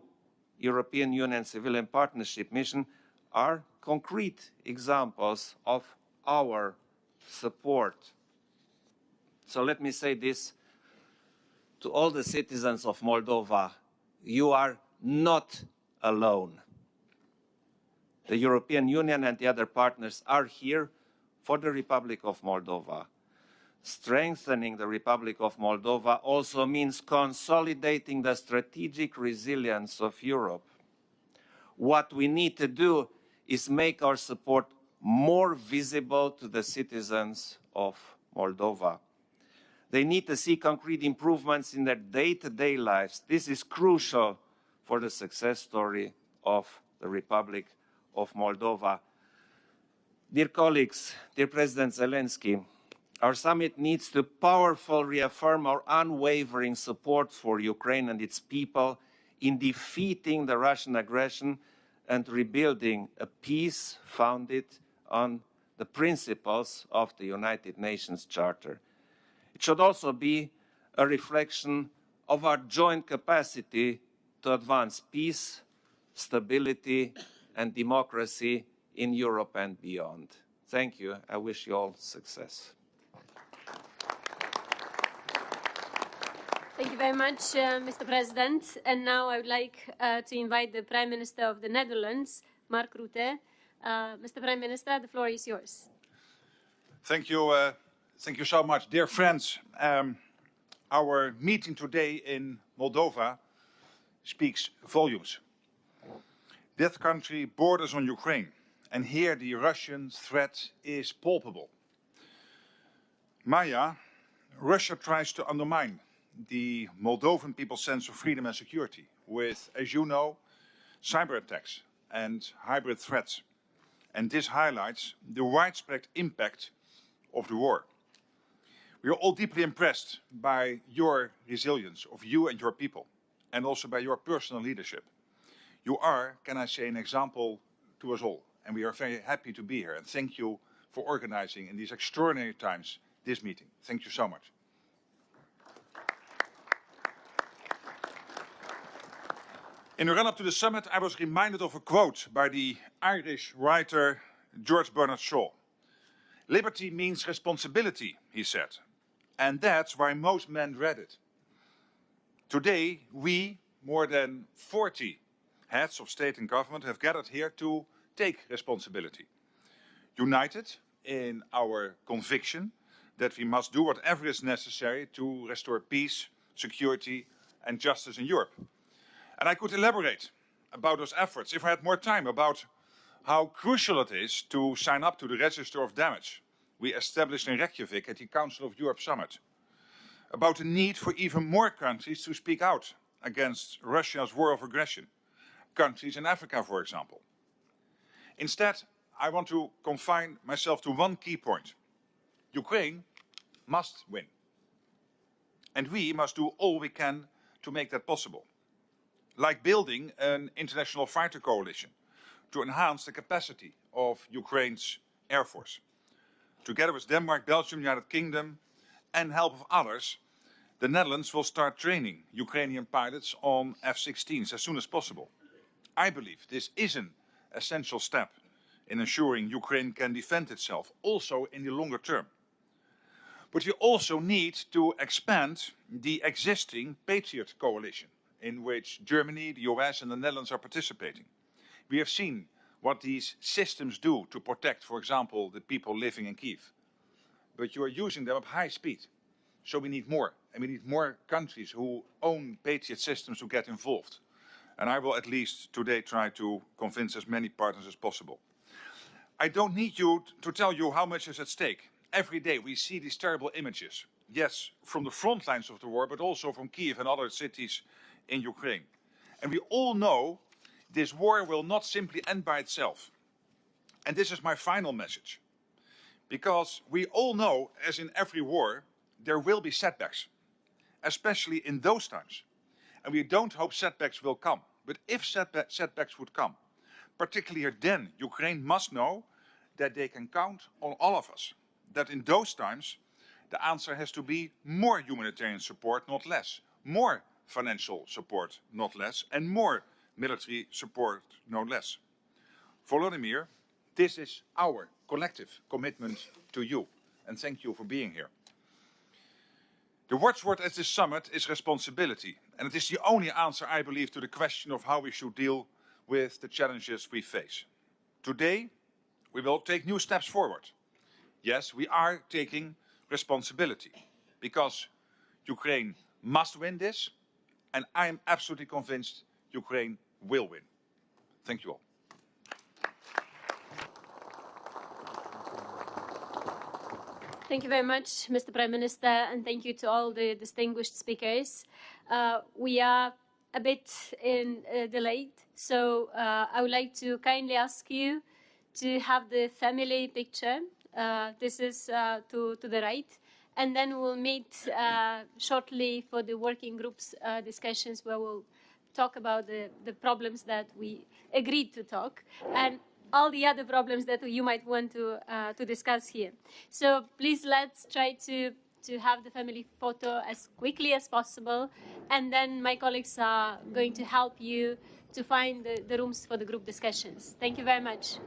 European Union Civilian Partnership Mission are concrete examples of our support. So let me say this to all the citizens of Moldova: you are not alone. The European Union and the other partners are here for the Republic of Moldova. Strengthening the Republic of Moldova also means consolidating the strategic resilience of Europe. What we need to do is make our support more visible to the citizens of Moldova. They need to see concrete improvements in their day-to-day lives. This is crucial for the success story of the Republic of Moldova. Dear colleagues, dear President Zelensky, our summit needs to powerfully reaffirm our unwavering support for Ukraine and its people in defeating the Russian aggression and rebuilding a peace founded on the principles of the United Nations Charter. It should also be a reflection of our joint capacity to advance peace, stability, and democracy in Europe and beyond. Thank you. I wish you all success. Thank you very much, Mr. President. And now I would like to invite the Prime Minister of the Netherlands, Mark Rutte. Mr. Prime Minister, the floor is yours. Thank you so much. Dear friends, our meeting today in Moldova speaks volumes. That country borders on Ukraine, and here the Russian threat is palpable. Maya, Russia tries to undermine the Moldovan people's sense of freedom and security with, as you know, cyber attacks and hybrid threats. And this highlights the widespread impact of the war. We are all deeply impressed by your resilience, of you and your people, and also by your personal leadership. You are, can I say, an example to us all, and we are very happy to be here. And thank you for organizing in these extraordinary times this meeting. Thank you so much. In the run-up to the summit, I was reminded of a quote by the Irish writer George Bernard Shaw. "Liberty means responsibility," he said, and that's why most men read it. Today, we, more than 40 heads of state and government, have gathered here to take responsibility. United in our conviction that we must do whatever is necessary to restore peace, security, and justice in Europe. And I could elaborate about those efforts, if I had more time, about how crucial it is to sign up to the Register of Damage we established in Reykjavik at the Council of Europe Summit, about the need for even more countries to speak out against Russia's war of aggression, countries in Africa, for example. Instead, I want to confine myself to one key point. Ukraine must win. And we must do all we can to make that possible. Like building an international fighter coalition to enhance the capacity of Ukraine's Air Force. Together with Denmark, Belgium, United Kingdom, and help of others, the Netherlands will start training Ukrainian pilots on F-16s as soon as possible. I believe this is an essential step in ensuring Ukraine can defend itself, also in the longer term. But we also need to expand the existing Patriot coalition, in which Germany, the US, and the Netherlands are participating. We have seen what these systems do to protect, for example, the people living in Kyiv. But you are using them at high speed. So we need more. And we need more countries who own Patriot systems to get involved. And I will at least today try to convince as many partners as possible. I don't need you to tell you how much is at stake. Every day we see these terrible images. Yes, from the front lines of the war, but also from Kyiv and other cities in Ukraine. And we all know this war will not simply end by itself. And this is my final message. Because we all know, as in every war, there will be setbacks, especially in those times. And we don't hope setbacks will come. But if setbacks would come, particularly then, Ukraine must know that they can count on all of us. That in those times, the answer has to be more humanitarian support, not less. More financial support, not less. And more military support, no less. Volodymyr, this is our collective commitment to you. And thank you for being here. The watchword at this summit is responsibility. And it is the only answer, I believe, to the question of how we should deal with the challenges we face. Today, we will take new steps forward. Yes, we are taking responsibility because Ukraine must win this, and I am absolutely convinced Ukraine will win. Thank you all. Thank you very much, Mr. Prime Minister, and thank you to all the distinguished speakers. We are a bit delayed, so I would like to kindly ask you to have the family picture. This is to the right. And then we'll meet shortly for the working groups discussions where we'll talk about the problems that we agreed to talk and all the other problems that you might want to discuss here. So please let's try to have the family photo as quickly as possible. And then my colleagues are going to help you to find the rooms for the group discussions. Thank you very much.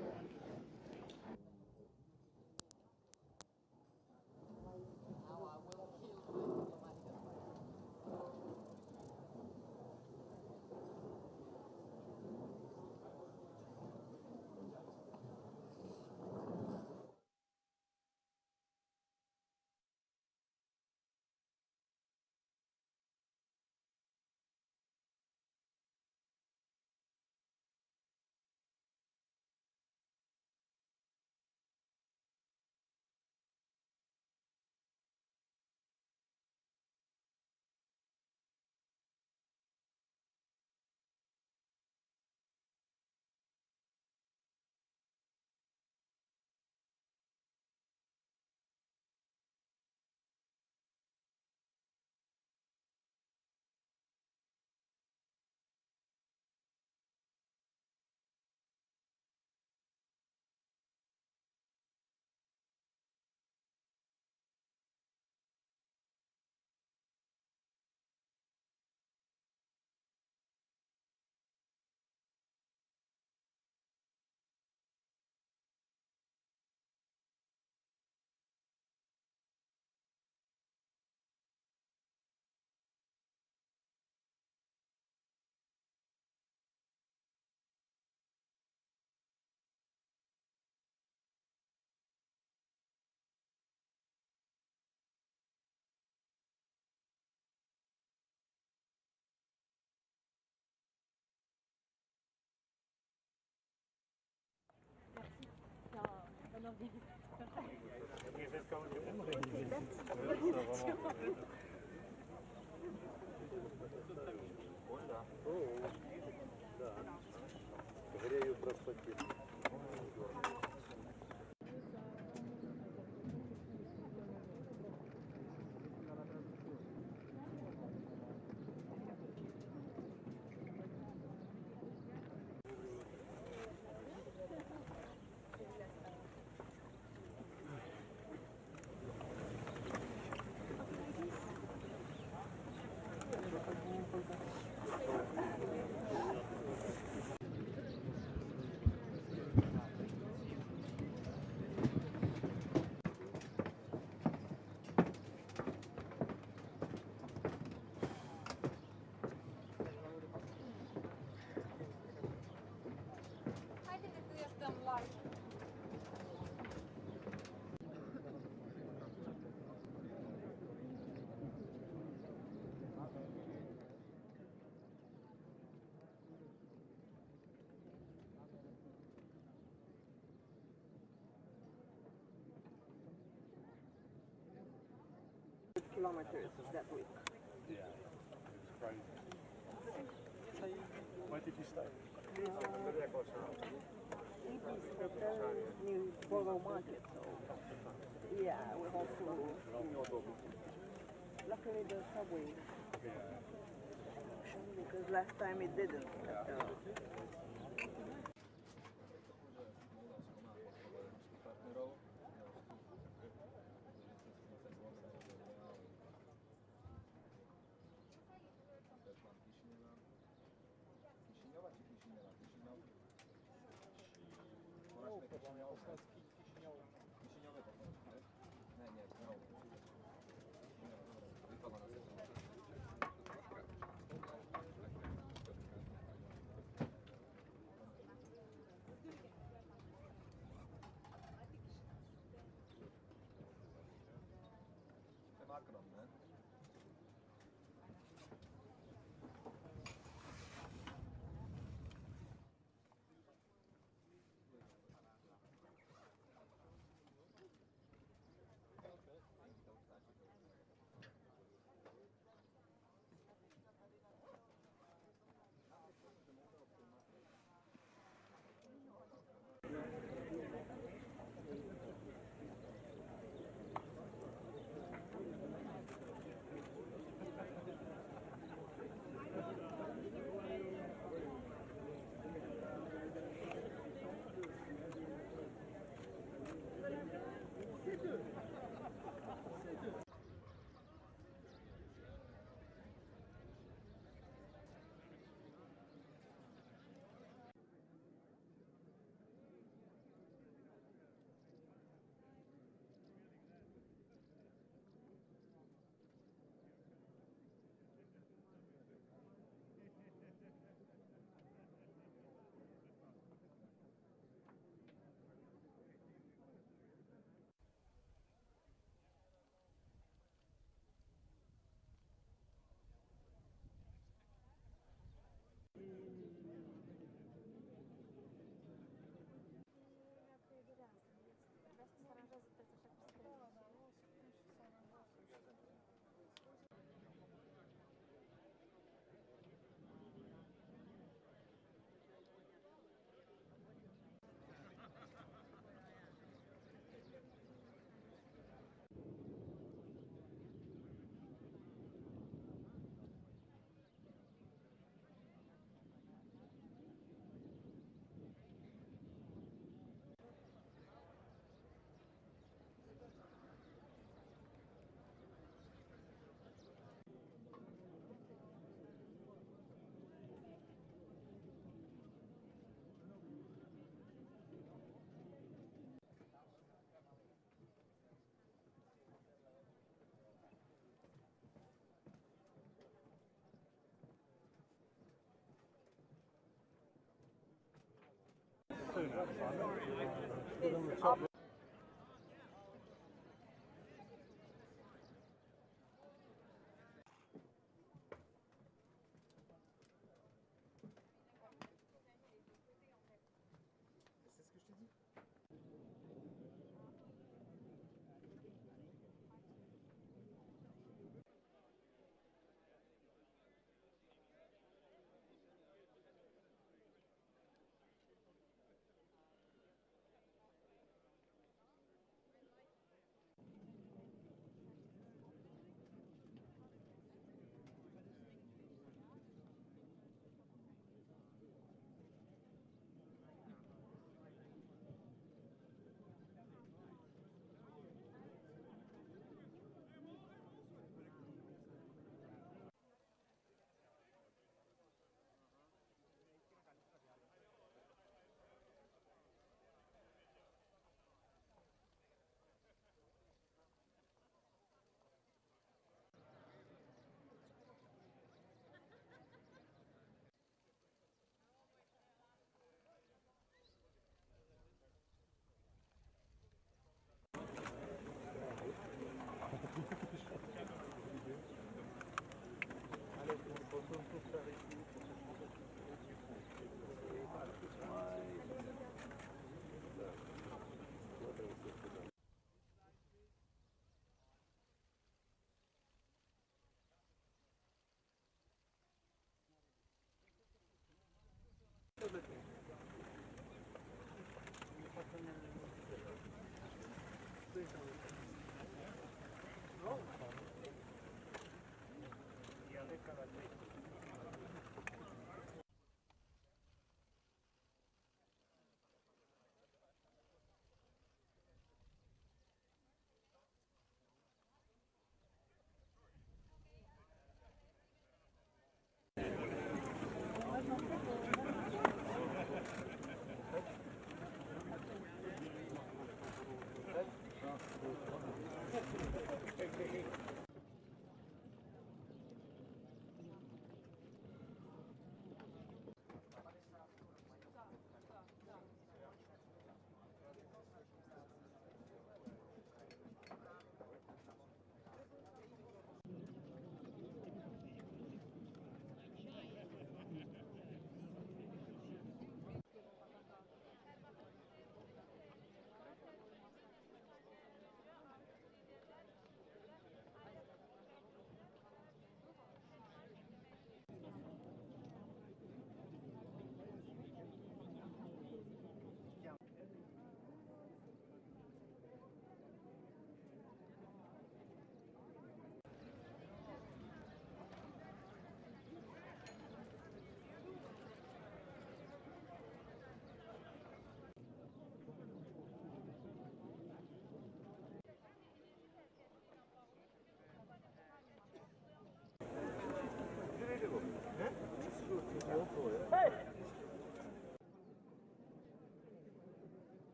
Kilometers that week. Yeah, it's crazy. Where did you stay? It is hotel near Borough Market, so yeah, we have to. Luckily, the subway. Because last time it didn't.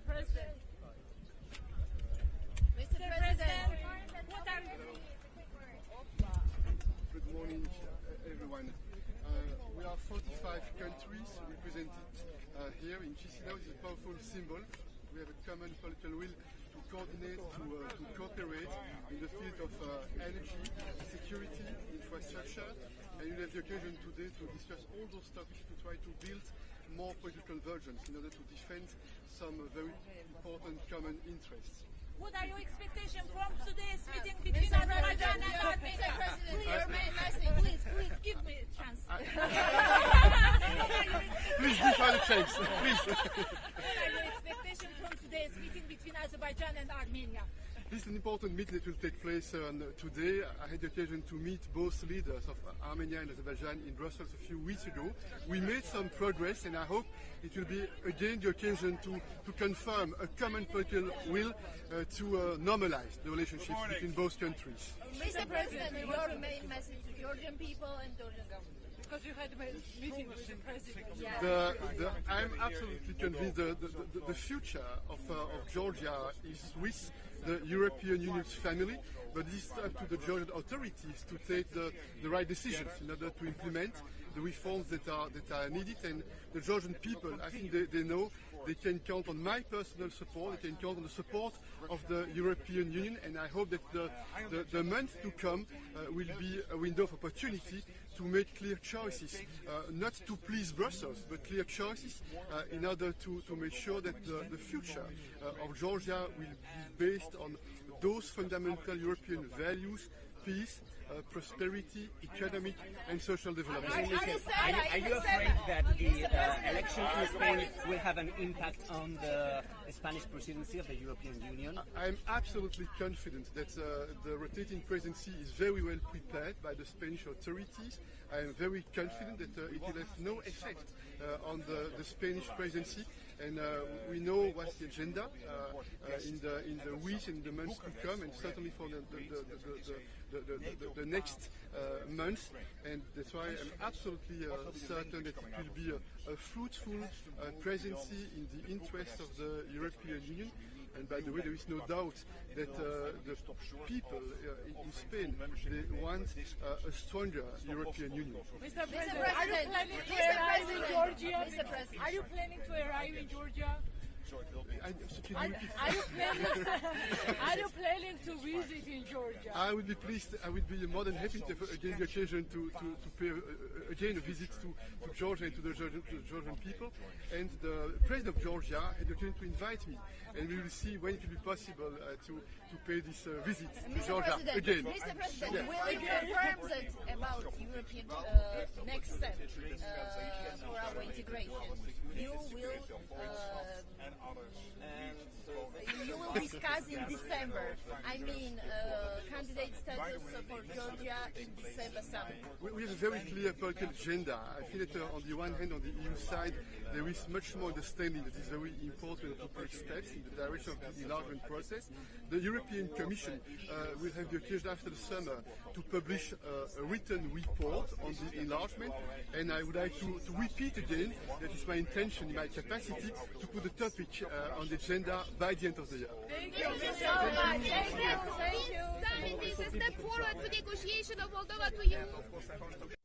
President. Mr. President, what are Good morning, everyone. We are 45 countries represented here in Chisinau. It's a powerful symbol. We have a common political will to coordinate, to cooperate in the field of energy, security, infrastructure, and you have the occasion today to discuss all those topics to try to build more political convergence in order to defend some very important common interests. What are your expectations from today's meeting between Azerbaijan and Armenia? Please give me a chance. Please give her a chance, please. What are your expectations from today's meeting between Azerbaijan and Armenia? This is an important meeting that will take place today. I had the occasion to meet both leaders of Armenia and Azerbaijan in Brussels a few weeks ago. We made some progress, and I hope it will be again the occasion to confirm a common political will to normalize the relationship between both countries. Mr. President, your main message to Georgian people and Georgian government. Because you had a meeting with the President. I'm absolutely convinced the future of Georgia is with the European Union's family, but it's up to the Georgian authorities to take the right decisions in order to implement the reforms that are needed. And the Georgian people, I think they know they can count on my personal support, they can count on the support of the European Union, and I hope that the months to come will be a window of opportunity to make clear choices, not to please Brussels, but clear choices in order to make sure that the future of Georgia will be based on those fundamental European values: peace, prosperity, economic and social development. Are you afraid that the election in Spain will have an impact on the Spanish presidency of the European Union? I'm absolutely confident that the rotating presidency is very well prepared by the Spanish authorities. I am very confident that it will have no effect on the Spanish presidency. And we know what's the agenda in the weeks and the months to come, and certainly for the next months. And that's why I'm absolutely certain that it will be a fruitful presidency in the interest of the European Union. And by the way, there is no doubt that the people in Spain, they want a stronger European Union. Mr. President, are you planning to arrive in Georgia? Are you planning to arrive in Georgia? Are you planning to visit in Georgia? I would be pleased. I would be more than happy to again the occasion to pay again a visit to Georgia and to the Georgian people. And the President of Georgia had the occasion to invite me, and we will see when it will be possible to pay this visit to Georgia again. Mr. President, will you confirm that about European next step for our integration? You will discuss in December. I mean, candidate status for Georgia in December summit. We have a very clear political agenda. I feel that on the one hand, on the EU side, there is much more understanding that it's very important to take steps in the direction of the enlargement process. The European Commission will have the occasion after the summer to publish a written report on the enlargement, and I would like to repeat again that it's my intention, my capacity, to put the topic on the agenda by the end of the year. Thank you so much. Thank you. Summit is a step forward for negotiation of Moldova to EU.